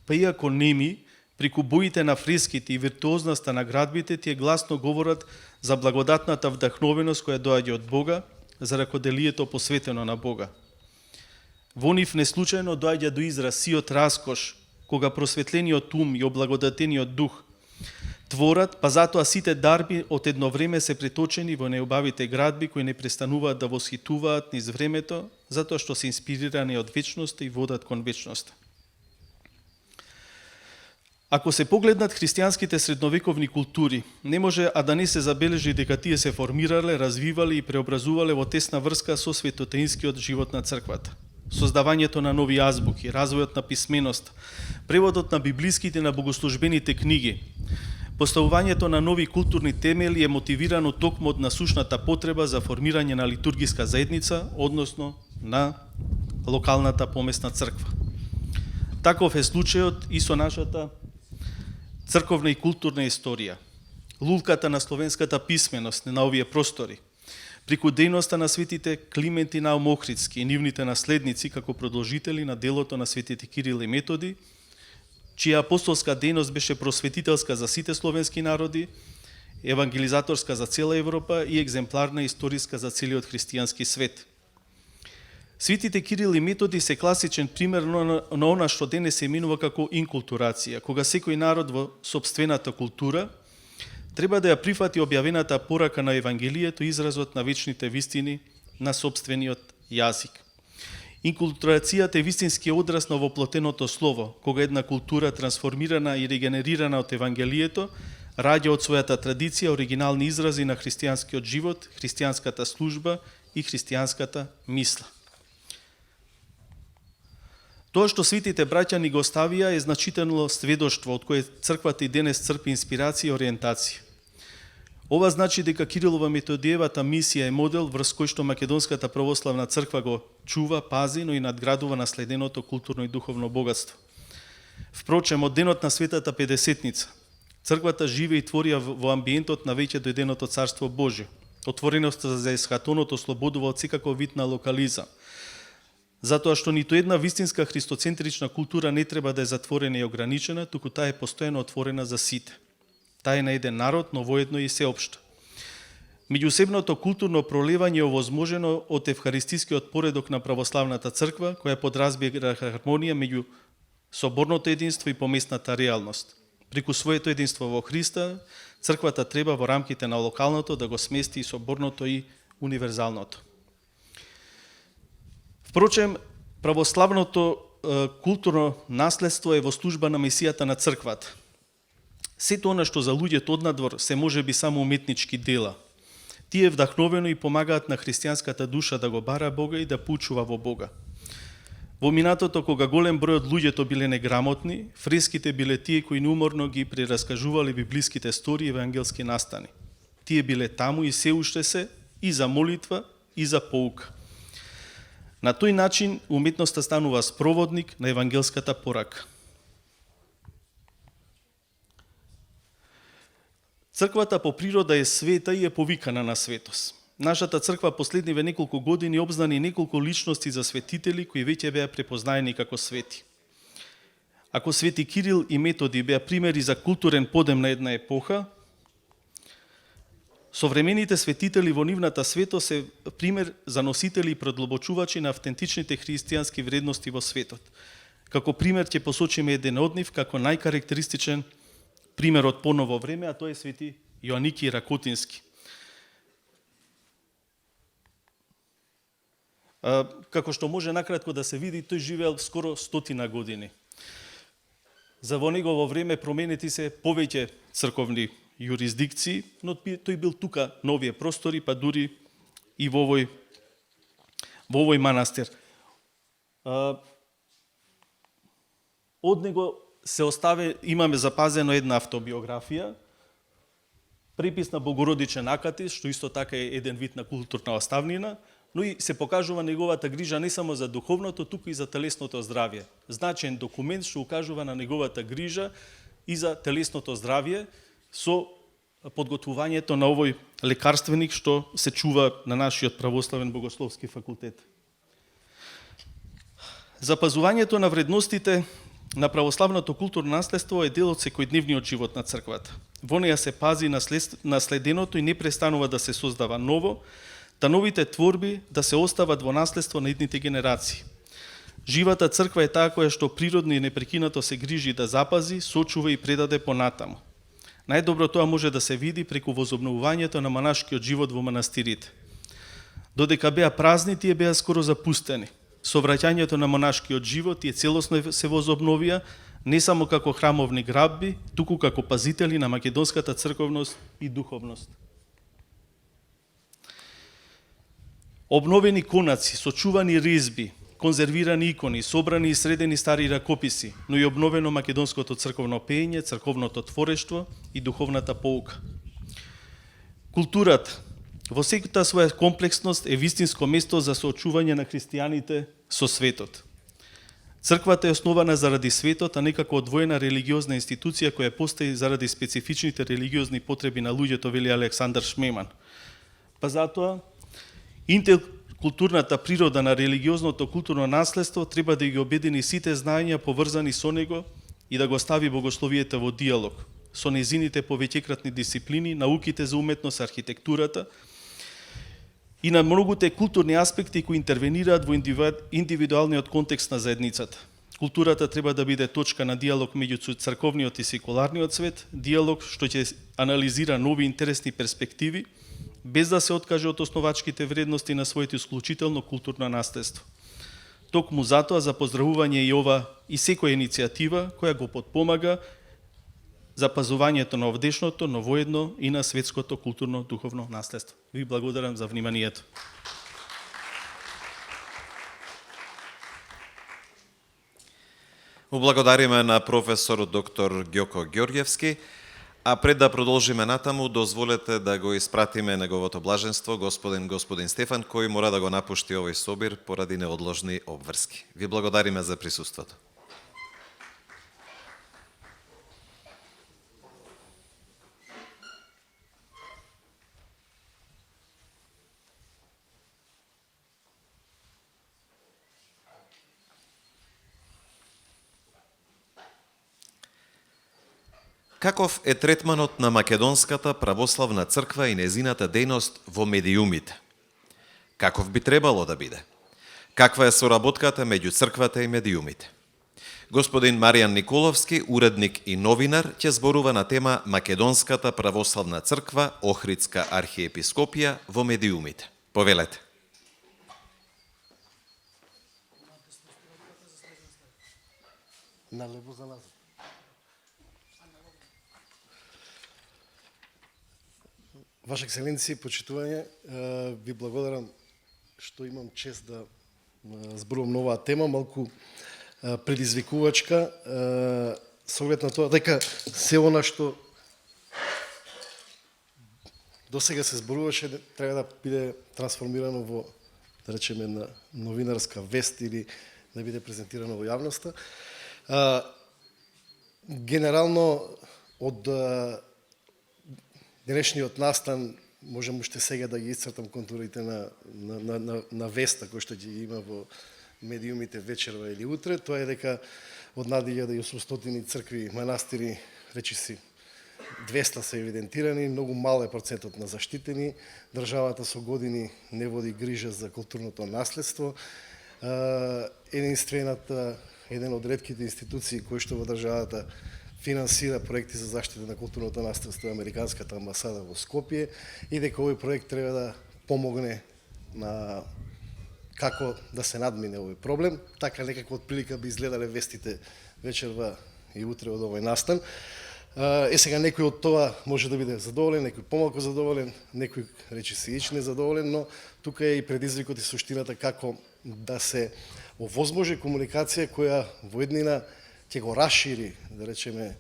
Па иако неми, преку боите на фреските и виртуозноста на градбите, тие гласно говорат за благодатната вдахновеност која доаѓа од Бога, за ракоделието посветено на Бога. Во нив неслучајно доаѓа до израз сиот раскош, кога просветлениот ум и облагодатениот дух творат, па затоа сите дарби од едно време се преточени во неубавите градби кои не престануваат да восхитуваат низ времето, затоа што се инспирирани од вечноста и водат кон вечноста. Ако се погледнат христијанските средновековни култури, не може а да не се забележи дека тие се формирале, развивале и преобразувале во тесна врска со светотеинскиот живот на црквата. Создавањето на нови азбуки, развојот на писменост, преводот на библиските и на богослужбените книги, поставувањето на нови културни темели е мотивирано токму од насушната потреба за формирање на литургиска заедница, односно на локалната помесна црква. Таков е случајот и со нашата црковна и културна историја. Лулката на словенската писменост на овие простори, преку дејноста на светите Климент и Наум Охридски и нивните наследници како продолжители на делото на светите Кирил и Методи, чија апостолска дејност беше просветителска за сите словенски народи, евангелизаторска за цела Европа и екземпларна историска за целиот христијански свет. Светите Кирил и Методи се класичен пример на она што денес се именува како инкултурација, кога секој народ во сопствената култура треба да ја прифати објавената порака на Евангелието, изразот на вечните вистини на сопствениот јазик. Инкултурацијата е вистински одраз на воплотеното слово, кога една култура трансформирана и регенерирана од Евангелието, раѓа од својата традиција оригинални изрази на христијанскиот живот, христијанската служба и христијанската мисла. Тоа што светите браќа ни го оставија е значително сведоштво од кое црквата и денес црпи инспирација и ориентација. Ова значи дека Кирилова Методиевата мисија е модел врз кој што Македонската православна црква го чува, пази, но и надградува наследеното културно и духовно богатство. Впрочем, од денот на Светата Педесетница, црквата живе и твори во амбиентот на веќе дојденото Царство Божјо. Отвореноста за есхатоното слободува од секаков вид на локализам, затоа што ниту една вистинска христоцентрична култура не треба да е затворена и ограничена, туку таа е постојано отворена за сите. Таа е на еден народ, но воедно и сеопшто. Меѓусебното културно пролевање е овозможено од евхаристискиот поредок на православната црква, која подразбира хармонија меѓу соборното единство и поместната реалност. Преку своето единство во Христа, црквата треба во рамките на локалното да го смести и соборното и универзалното. Впрочем, православното културно наследство е во служба на мисијата на црквата. Сето она што за луѓето однадвор се може би само уметнички дела. Тие вдахновено и помагаат на христијанската душа да го бара Бога и да поучува во Бога. Во минатото, кога голем број од луѓето биле неграмотни, фреските биле тие кои неуморно ги прераскажувале библиските стори и евангелски настани. Тие биле таму и се уште се и за молитва и за поука. На тој начин уметноста станува спроводник на евангелската порака. Црквата по природа е света и е повикана на светост. Нашата црква последниве неколку години обзнани неколку личности за светители кои веќе беа препознаени како свети. Ако свети Кирил и Методи беа примери за културен подем на една епоха, современите светители во нивната светост се пример за носители и продлабочувачи на автентичните христијански вредности во светот. Како пример ќе посочиме еден од нив како најкарактеристичен пример од поново време, а тој е свети Јоаники Ракотински. Како што може накратко да се види, тој живеел скоро 100 години. За во негово време променети се повеќе црковни юрисдикции, но тој бил тука на овие простори, па дури и во овој манастир. Од него се имаме запазено една автобиографија, препис на Богородичен акатис, што исто така е еден вид на културна оставнина, но и се покажува неговата грижа не само за духовното, туку и за телесното здравје. Значен документ што укажува на неговата грижа и за телесното здравје со подготвувањето на овој лекарственик што се чува на нашиот православен богословски факултет. Запазувањето на вредностите на православното културно наследство е дел од секојдневниот живот на црквата. Во неја се пази наследеното и не престанува да се создава ново, да новите творби да се остават во наследство на идните генерации. Живата црква е таа која што природно и непрекинато се грижи да запази, сочува и предаде понатаму. Најдобро тоа може да се види преку возобновувањето на монашкиот живот во манастирите. Додека беа празни, тие беа скоро запустени. Со враќањето на монашкиот живот тие целосно се возобновија, не само како храмовни градби, туку како пазители на македонската црковност и духовност. Обновени конаци, сочувани ризби, конзервирани икони, собрани и средени стари ракописи, но и обновено македонското црковно пеење, црковното творештво и духовната поука. Културата во секата своја комплексност е вистинско место за соочување на христијаните со светот. Црквата е основана заради светот, а не како одвоена религиозна институција која постои заради специфичните религиозни потреби на луѓето, вели Александар Шмеман. Па затоа, интеркултурната природа на религиозното културно наследство треба да ги обедини сите знаења поврзани со него и да го стави богословието во диалог со незините повеќекратни дисциплини, науките за уметност, архитектурата и на многуте културни аспекти кои интервенираат во индивидуалниот контекст на заедницата. Културата треба да биде точка на диалог меѓу црковниот и секуларниот свет, диалог што ќе анализира нови интересни перспективи, без да се откаже од основачките вредности на своето исклучително културно наследство. Токму затоа за поздравување и ова и секоја иницијатива која го потпомага запазувањето на овдешното, но воедно и на светското културно духовно наследство. Ви благодарам за вниманието. Благодариме на професор доктор Ѓоко Ѓорѓевски, а пред да продолжиме натаму, дозволете да го испратиме неговото блаженство господин Стефан, кој мора да го напушти овој собир поради неодложни обврски. Ви благодариме за присуството. Каков е третманот на Македонската православна црква и незината дејност во медиумите? Каков би требало да биде? Каква е соработката меѓу црквата и медиумите? Господин Маријан Николовски, уредник и новинар, ќе зборува на тема Македонската православна црква, Охридска архиепископија во медиумите. Повелете. Налево за назад. Ваша екселенција, почитување, ви благодарам што имам чест да зборувам на оваа тема, малку предизвикувачка, со оглед на тоа дека се она што досега се зборуваше треба да биде трансформирано во, да речеме, на новинарска вест или да биде презентирано во јавноста. Генерално од денешниот настан можам уште сега да ги исцртам контурите на веста кој што ги има во медиумите вечерва или утре. Тоа е дека од над 1800 цркви, манастири, речиси 200 се евидентирани, многу мал е процентот на заштитени. Државата со години не води грижа за културното наследство. Единствената, еден од ретките институции кои што во државата финансира проекти за заштита на културното наследство на Американската амбасада во Скопје и дека овој проект треба да помогне на како да се надмине овој проблем. Така некако отприлика би изгледале вестите вечерва и утре од овој настан. Сега некој од тоа може да биде задоволен, некој помалку задоволен, некој речиси незадоволен, но тука е и предизвикот и суштината како да се овозможи комуникација која во еднина ќе го расшири, да речеме,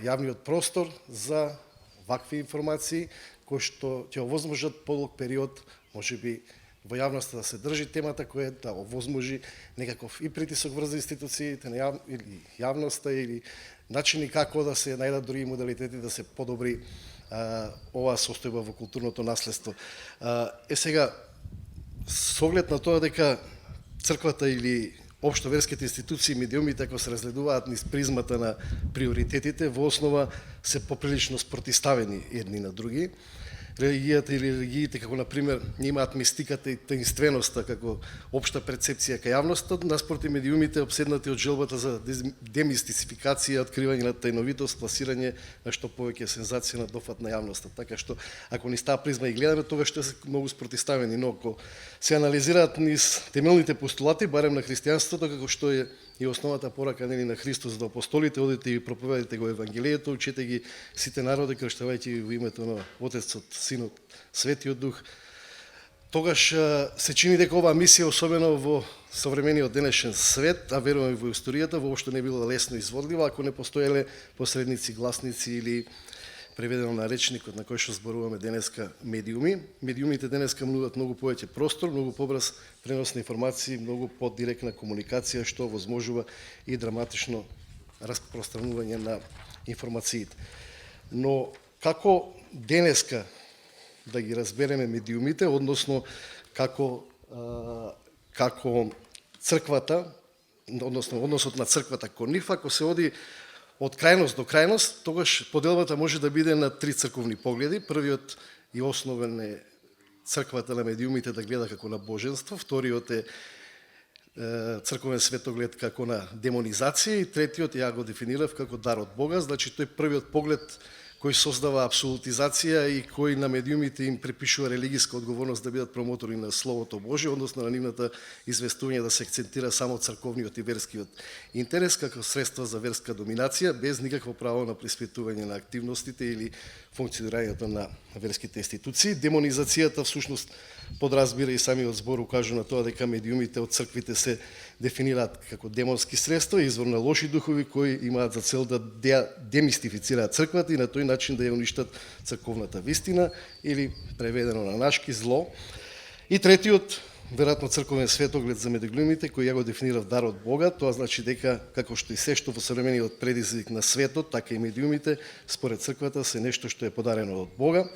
јавниот простор за вакви информации кои што ќе овозможат подолг период, можеби во јавноста да се држи темата која да овозможи некаков и притисок врз институциите на или јавноста или начини како да се најдат други модалитети да се подобри оваа состојба во културното наследство. Сега, со оглед на тоа дека црквата или општо верските институции, медиумите, ако се разгледуваат низ призмата на приоритетите, во основа се поприлично спротиставени едни на други. Религијата или религиите, како например, имаат мистиката и таинственоста како општа перцепција кај јавноста, наспроти медиумите обседнати од желбата за демистификација, откривање на тајновитост, пласирање на што повеќе сензација на дофат на јавноста. Така што, ако ни таа призма и гледаме, тогаш што се многу спротиставени, но ако се анализираат низ темелните постулати, барем на христијанството, како што е и основната порака на Христос до апостолите, одите и проповедате го Евангелието, учете ги сите народи, крштавајќи ги во името на Отецот, Синот, Светиот Дух. Тогаш се чини дека оваа мисија, особено во современиот денешен свет, а верувам и во историјата, воопшто не била лесно изводлива, ако не постоеле посредници, гласници или преведено на речникот на кој што зборуваме денеска медиуми. Медиумите денеска нудат многу повеќе простор, многу побрз пренос на информации, многу подиректна комуникација што возможува и драматично распространување на информациите. Но како денеска да ги разбереме медиумите, односно како црквата, односно односот на црквата кон нив, ако се оди од крајност до крајност, тогаш поделбата може да биде на три црковни погледи. Првиот и основен е црквата на медиумите да гледа како на боженство, вториот е црковен светоглед како на демонизација и третиот ја го дефинирав како дар од Бога, значи тој првиот поглед кој создава абсолютизација и кој на медиумите им препишува религиска одговорност да бидат промотори на Словото Божие, односно на нивната известување да се акцентира само црковниот и верскиот интерес како средства за верска доминација, без никакво право на приспитување на активностите или функционирањето на верските институции. Демонизацијата всушност подразбира и самиот збор укажува на тоа дека медиумите од црквите се дефинираат како демонски средства, извор на лоши духови кои имаат за цел да демистифицираат црквата и на тој начин да ја уништат црковната вистина или преведено на нашки зло. И третиот, веројатно црковен светоглед за медиумите кој ја го дефинирав дар од Бога, тоа значи дека како што и се што во современиот предизвик на светот, така и медиумите според црквата се нешто што е подарено од Бога.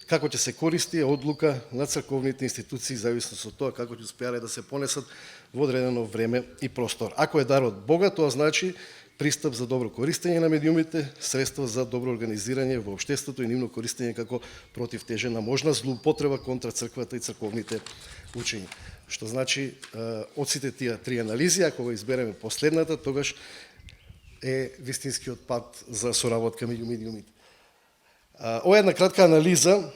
Како ќе се користи е одлука на црковните институции, зависно од тоа како ќе успеале да се понесат во одредено време и простор. Ако е дар од Бога, тоа значи пристап за добро користење на медиумите, средства за добро организирање во општеството и нивно користење како противтежа на можна злоупотреба контра црквата и црковните учења. Што значи, од сите тие три анализи, ако го избереме последната, тогаш е вистинскиот пат за соработка меѓу медиумите. Ова е една кратка анализа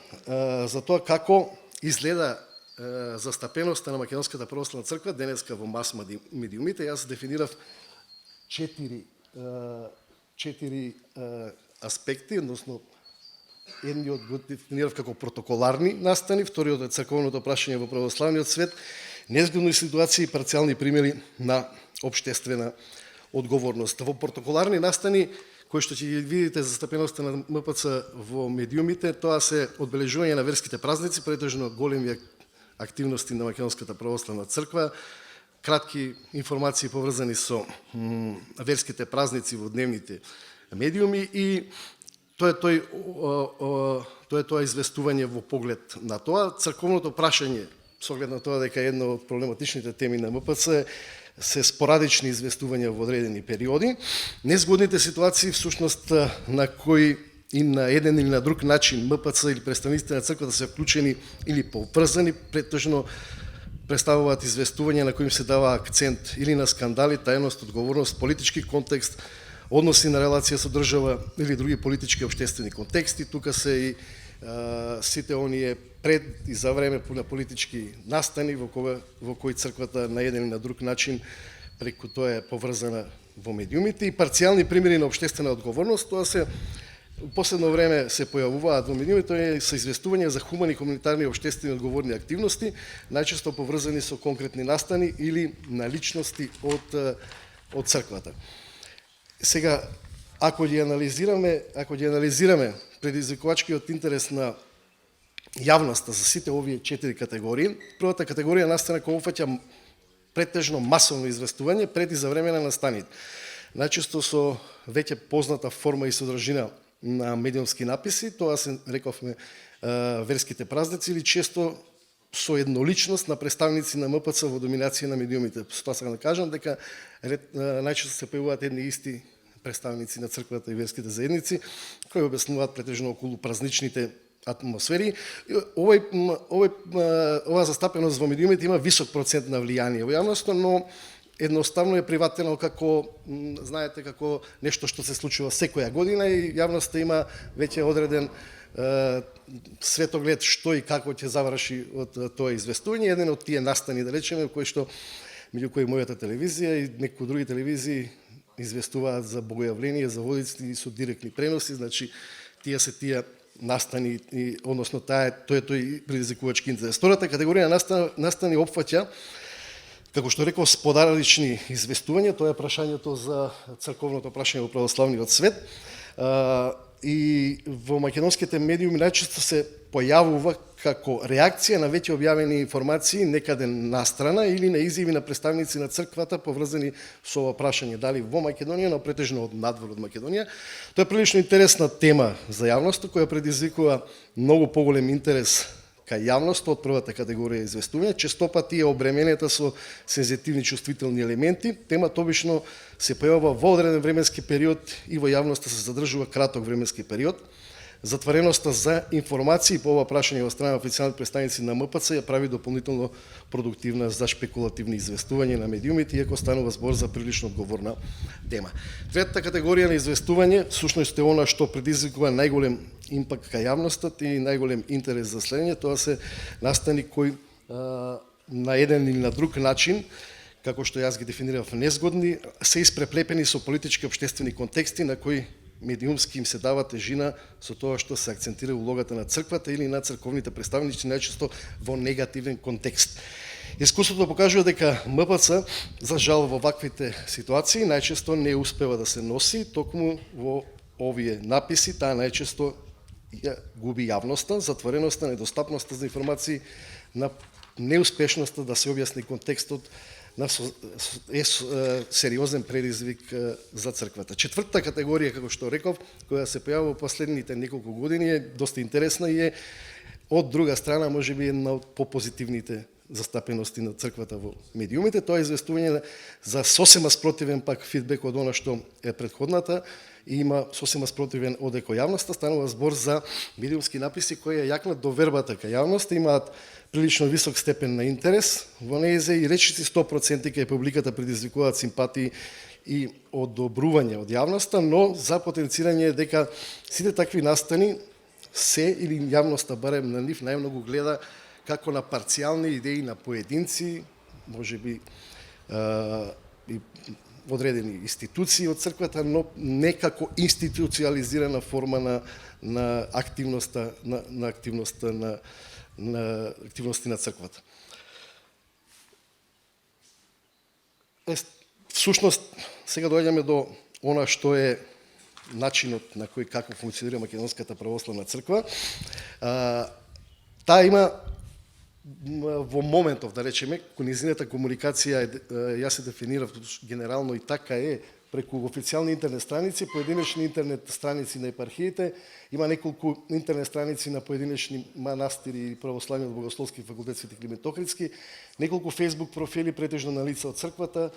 за тоа како изгледа застапеноста на Македонската православна црква денеска во мас медиумите. Јас дефинирав четири аспекти, односно едниот го дефинирав како протоколарни настани, вториот е црковното прашање во православниот свет, незгодни ситуации и парцијални примери на општествена одговорност. Во протоколарни настани кои што ќе ги видите застапеноста на МПЦ во медиумите, тоа се одбележување на верските празници, претежно големи активности на Македонската православна црква, кратки информации поврзани со верските празници во дневните медиуми и тоа е тоа известување во поглед на тоа. Црковното прашање, со оглед на тоа дека е една од проблематичните теми на МПЦ, се спорадични известувања во одредени периоди. Незгодните ситуации, всушност, на кои и на еден или на друг начин МПЦ или представниците на црквата се вклучени или поврзани, претежно представуваат известувања на кои им се дава акцент или на скандали, тајност, одговорност, политички контекст, односи на релација со држава или други политички и обштествени контексти. Тука се и сите оние пред и за време на политички настани во кои црквата на еден или на друг начин преку тоа е поврзана во медиумите, и парцијални примери на обштествена одговорност. Тоа се у последно време се појавуваат во медиумите со известување за хумани, комунитарни и обштествени одговорни активности, најчесто поврзани со конкретни настани или на личности од црквата. Сега, ако ги анализираме предизвикувачкиот интерес на јавноста за сите овие 4 категории, првата категорија настана која опфаќа претежно масовно известување пред и за време на настаните. Најчесто со веќе позната форма и содржина на медиумски написи, тоа се рековме верските празници, или често со едноличност на представници на МПЦ во доминација на медиумите. Со тоа сакам да кажам дека најчесто се појавуваат едни исти представници на црквата и верските заедници, кои објаснуваат претежно околу празничните атмосфери. Ова застапеност во медиумите има висок процент на влијание во јавноста, но едноставно е приватено како, знаете, како нешто што се случува секоја година, и јавноста има веќе одреден светоглед што и како ќе заврши од тоа известување. Еден од тие настани, да речеме, меѓу кои мојата телевизија и некои други телевизии известуваат за богојавление, за водици со директни преноси, значи тие настани, односно тој предизвикувачки интерес. Втората категорија настани опфаќа, како што реков, сподаралични известувања, тоа е прашањето за црковното прашање во православниот свет. И во македонските медиуми најчесто се појавува како реакција на веќе објавени информации некаде настрана или на изјави на представници на црквата поврзани со ова прашање, дали во Македонија, но претежно од надвор од Македонија. Тоа е прилично интересна тема за јавноста, која предизвикува многу поголем интерес кај јавноста од првата категорија известување. Честопати е обременета со сензитивни чувствителни елементи. Темата обично се појавува во одреден временски период и во јавноста се задржува краток временски период. Затвореноста за информации по ова прашање од страна официјални представници на МПЦ ја прави дополнително продуктивна за шпекулативни известувања на медиумите, иако станува збор за прилично одговорна тема. Третата категорија на известување всушност е она што предизвикува најголем импакт кај јавноста и најголем интерес за следење. Тоа се настани кои на еден или на друг начин, како што јас ги дефинирав, незгодни, се испреплепени со политички обштествени контексти на кои медиумски им се дава тежина со тоа што се акцентира улогата на црквата или на црковните представници, најчесто во негативен контекст. Искуството покажува дека МПЦ, за жал, во ваквите ситуации најчесто не успева да се носи, токму во овие написи таа најчесто ја губи јавноста, затвореноста, недостапноста за информации, на неуспешноста да се објасни контекстот е сериозен предизвик за црквата. Четвртата категорија, како што реков, која се појавува во последните неколку години, е доста интересна и е од друга страна можеби една од попозитивните застапености на црквата во медиумите. Тоа е известување за сосема спротивен пак фидбек од она што е претходната и има сосема спротивен од екојавноста. Станува збор за медиумски написи кои ја јакнат довербата кај јавноста, имаат прилично висок степен на интерес во нејзе и речици 100% кај публиката предизвикуваат симпатии и одобрување од јавноста, но за потенцирање дека сите такви настани се или јавноста барем на нив најмногу гледа како на парцијални идеи на поединци, можеби и одредени институции од црквата, но не како институциализирана форма на активноста на црквата. Всушност, сега доаѓаме до она што е начинот на кој како функционира Македонската православна црква. Таа има во моментов, да речеме, низината комуникација, јас се дефинирав генерално и така е, преку официјални интернет страници, поединечни интернет страници на епархиите, има неколку интернет страници на поединечни манастири и православниот богословски факултет Свети Климент Охридски, неколку фейсбук профили претежно на лица од црквата,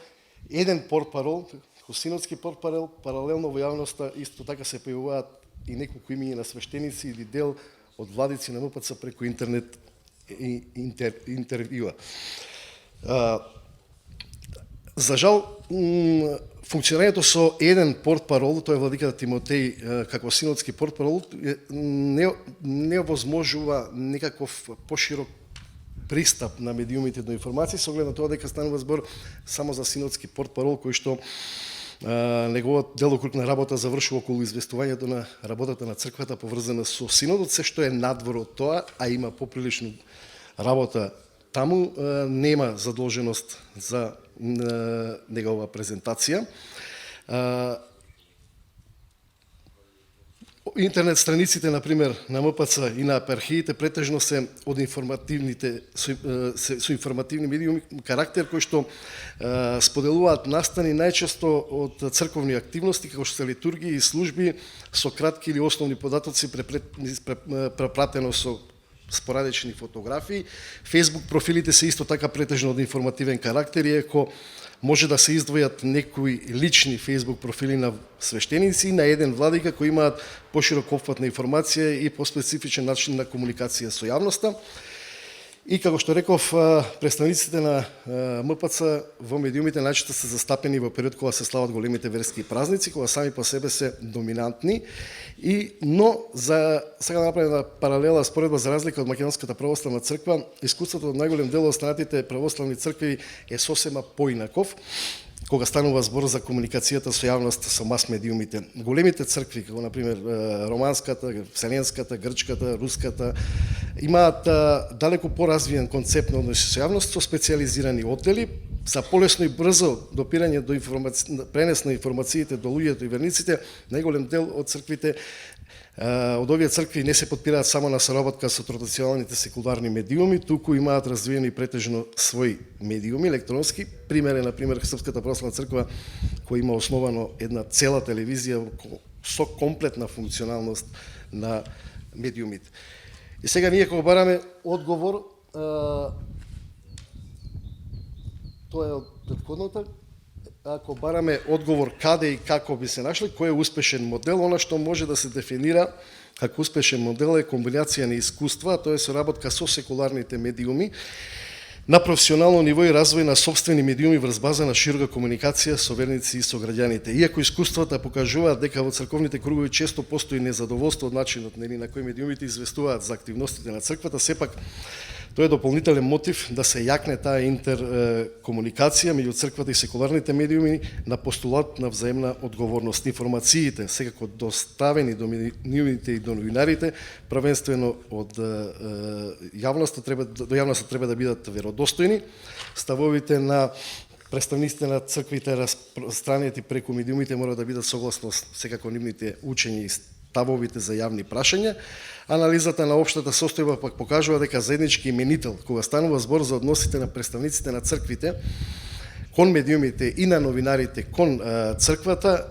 еден портпарол, синодски портпарол, паралелно во јавноста исто така се појавуваат и неколку имиња на свештеници или дел од владици на МПЦ преку интернет интервјуа. За жал, функционирањето со еден портпарол, тој е владиката Тимотеј како синодски портпарол, не овозможува некаков поширок пристап на медиумите до информации, со оглед на тоа дека станува збор само за синодски портпарол, кој што неговиот делокруг на работа завршува околу известувањето на работата на црквата поврзана со синодот, се што е надвор од тоа, а има поприлично работа таму, нема задолженост за негова презентација. Интернет страниците, например, на МПЦ и на епархиите претежно се од информативните со информативни медиуми карактер кои што споделуваат настани најчесто од црковни активности како што се литургии и служби со кратки или основни податоци препратено со спорадични фотографии. Facebook профилите се исто така претежно од информативен карактер, иако може да се издвојат некои лични Facebook профили на свештеници и на еден владика кои имаат поширок опфат на информација и поспецифичен начин на комуникација со јавноста. И како што реков, представниците на МПЦ во медиумите најчесто се застапени во период кога се слават големите верски празници, кога сами по себе се доминантни. Но сега да направим една паралела, споредба за разлика од Македонската православна црква, искуството од најголем дел од останатите православни цркви е сосема поинаков, кога станува збор за комуникацијата со јавноста, со мас медиумите. Големите цркви, како например романската, вселенската, грчката, руската, имаат далеко поразвиен концепт на односи со јавност, со специализирани оддели, за полесно и брзо допирање до пренес на информациите до луѓето и верниците. Најголем дел од црквите, од овие цркви не се подпираат само на соработка со традиционалните секуларни медиуми, туку имаат развиени претежно своји медиуми електронски. Пример е, например, Српската православна црква, која има основано една цела телевизија со комплетна функционалност на медиумите. И сега ние кога бараме одговор, тоа е од претходната, ако бараме одговор каде и како би се нашли, кој е успешен модел, она што може да се дефинира како успешен модел е комбинација на искуства, тоа е соработка со секуларните медиуми, на професионално ниво и развој на собствени медиуми врз база на широка комуникација со верници и со граѓаните. Иако искуствата покажуваат дека во црковните кругови често постои незадоволство од начинот на кој медиумите известуваат за активностите на црквата, сепак тоа е дополнителен мотив да се јакне таа интеркомуникација меѓу црквата и секуларните медиуми на постулат на взаемна одговорност. Информациите, секако доставени до медиумите и до новинарите, првенствено од јавноста треба да бидат веродостојни. Ставовите на представниците на црквите распространети преку медиумите мора да бидат согласно секако нивните учења и ставовите за јавни прашања. Анализата на општата состојба пак покажува дека заеднички именител, кога станува збор за односите на представниците на црквите кон медиумите и на новинарите кон црквата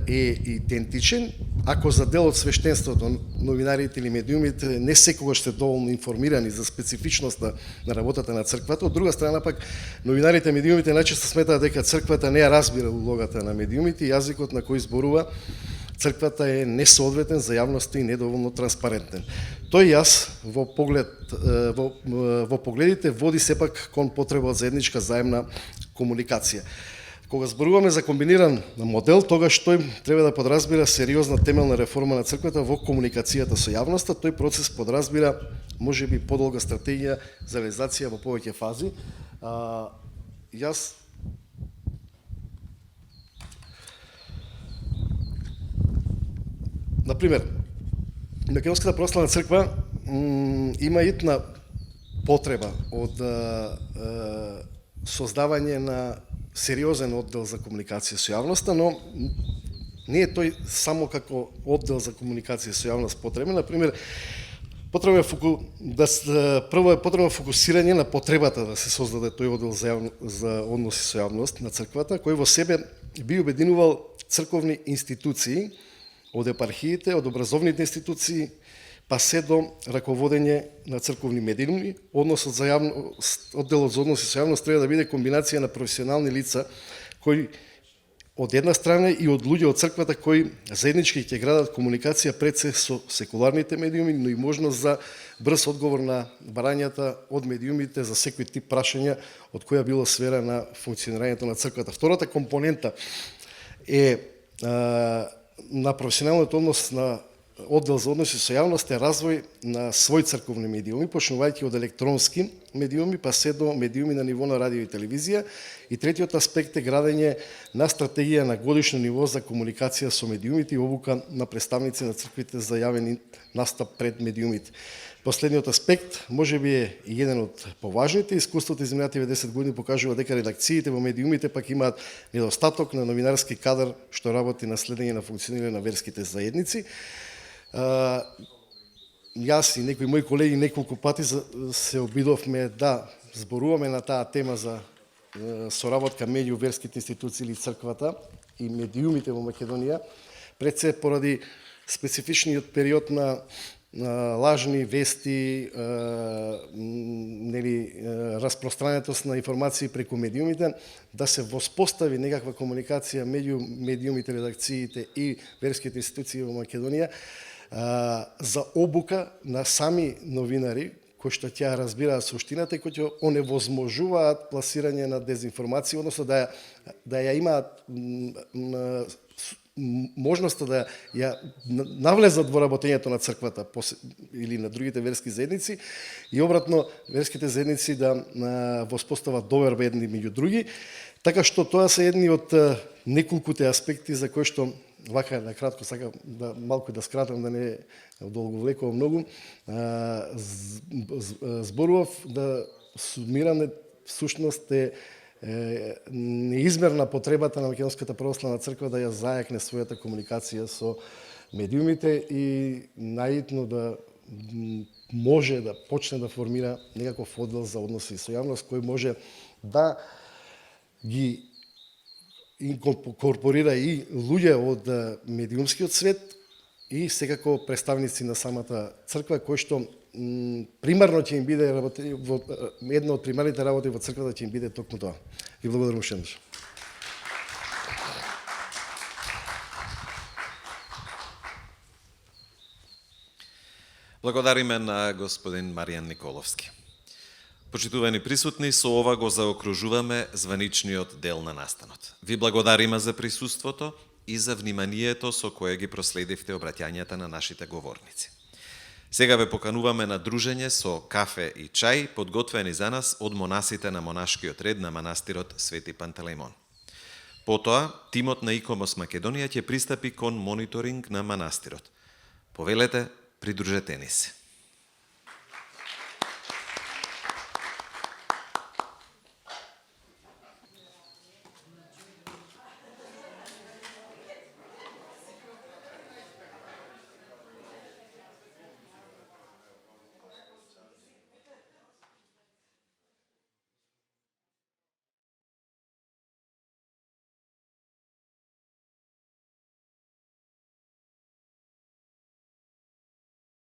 е идентичен, ако за дел од свештенството новинарите или медиумите не секогаш се доволно информирани за специфичноста на работата на црквата, од друга страна пак новинарите и медиумите најчесто сметаат дека црквата не ја разбира улогата на медиумите и јазикот на кој зборува црквата е несоодветен за јавноста и недоволно транспарентен. Тој јас во погледите води сепак кон потреба од заедничка заемна комуникација. Кога зборуваме за комбиниран модел, тогаш тој треба да подразбира сериозна темелна реформа на црквата во комуникацијата со јавноста. Тој процес подразбира можеби подолга стратегија за реализација во повеќе фази. Јас например, Македонската православна црква има итна потреба од создавање на сериозен оддел за комуникација со јавноста, но не е тој само како оддел за комуникација со јавност потребен. Например, потребно е потребно фокусирање на потребата да се создаде тој оддел за односи со јавност на црквата, кој во себе би обединувал црковни институции, од епархиите, од образовните институции, па се до раководење на црковни медиуми. Одделот за односи со јавност треба да биде комбинација на професионални лица кои од една страна и од луѓе од црквата кои заеднички ќе градат комуникација пред се со секуларните медиуми, но и можност за брз одговор на барањата од медиумите за секој тип прашања од која било сфера на функционирањето на црквата. Втората компонента е на професионалниот однос на оддел за односи со јавност е развој на свој црковни медиуми, почнувајќи од електронски медиуми, па се до медиуми на ниво на радио и телевизија. И третиот аспект е градење на стратегија на годишно ниво за комуникација со медиумите и обука на представници на црквите за јавен настап пред медиумите. Последниот аспект, може би е и еден од поважните, искуството изминативе 10 години покажува дека редакциите во медиумите пак имаат недостаток на новинарски кадар што работи на следење на функционирање на верските заедници. Јас и некои мои колеги неколку пати се обидовме да зборуваме на таа тема за соработка меѓу верските институции или црквата и медиумите во Македонија, пред се поради специфичниот период на лажни вести, распространетост на информации преку медиумите, да се воспостави некаква комуникација меѓу медиумите, редакциите и верските институции во Македонија за обука на сами новинари, кои што ќе разбираат суштината и кои ќе оневозможуваат пласирање на дезинформација, односно да ја имаат можноста да ја навлезат во работењето на црквата или на другите верски заедници и обратно верските заедници да воспостават доверба едни меѓу други. Така што тоа се едни од неколкуте аспекти за кои што вака на кратко сакам да малку да скратам, да не одолговлекувам многу. Зборував да сумираме всушност е неизмерна потребата на Македонската православна црква да ја зајакне својата комуникација со медиумите и најитно да може да почне да формира некаков оддел за односи со јавност кој може да ги инкорпорира и луѓе од медиумскиот свет и секако представници на самата црква кои што примарно ќе им биде една од примарните работи во црквата ќе им биде токму тоа. И благодарам уште еднаш. Благодариме на господин Маријан Николовски. Почитувани присутни, со ова го заокружуваме званичниот дел на настанот. Ви благодариме за присуството и за вниманието со кое ги проследивте обраќањата на нашите говорници. Сега ве покануваме на дружење со кафе и чај, подготвени за нас од монасите на монашкиот ред на манастирот Свети Пантелеймон. Потоа, тимот на ИКОМОС Македонија ќе пристапи кон мониторинг на манастирот. Повелете, придружете ни се.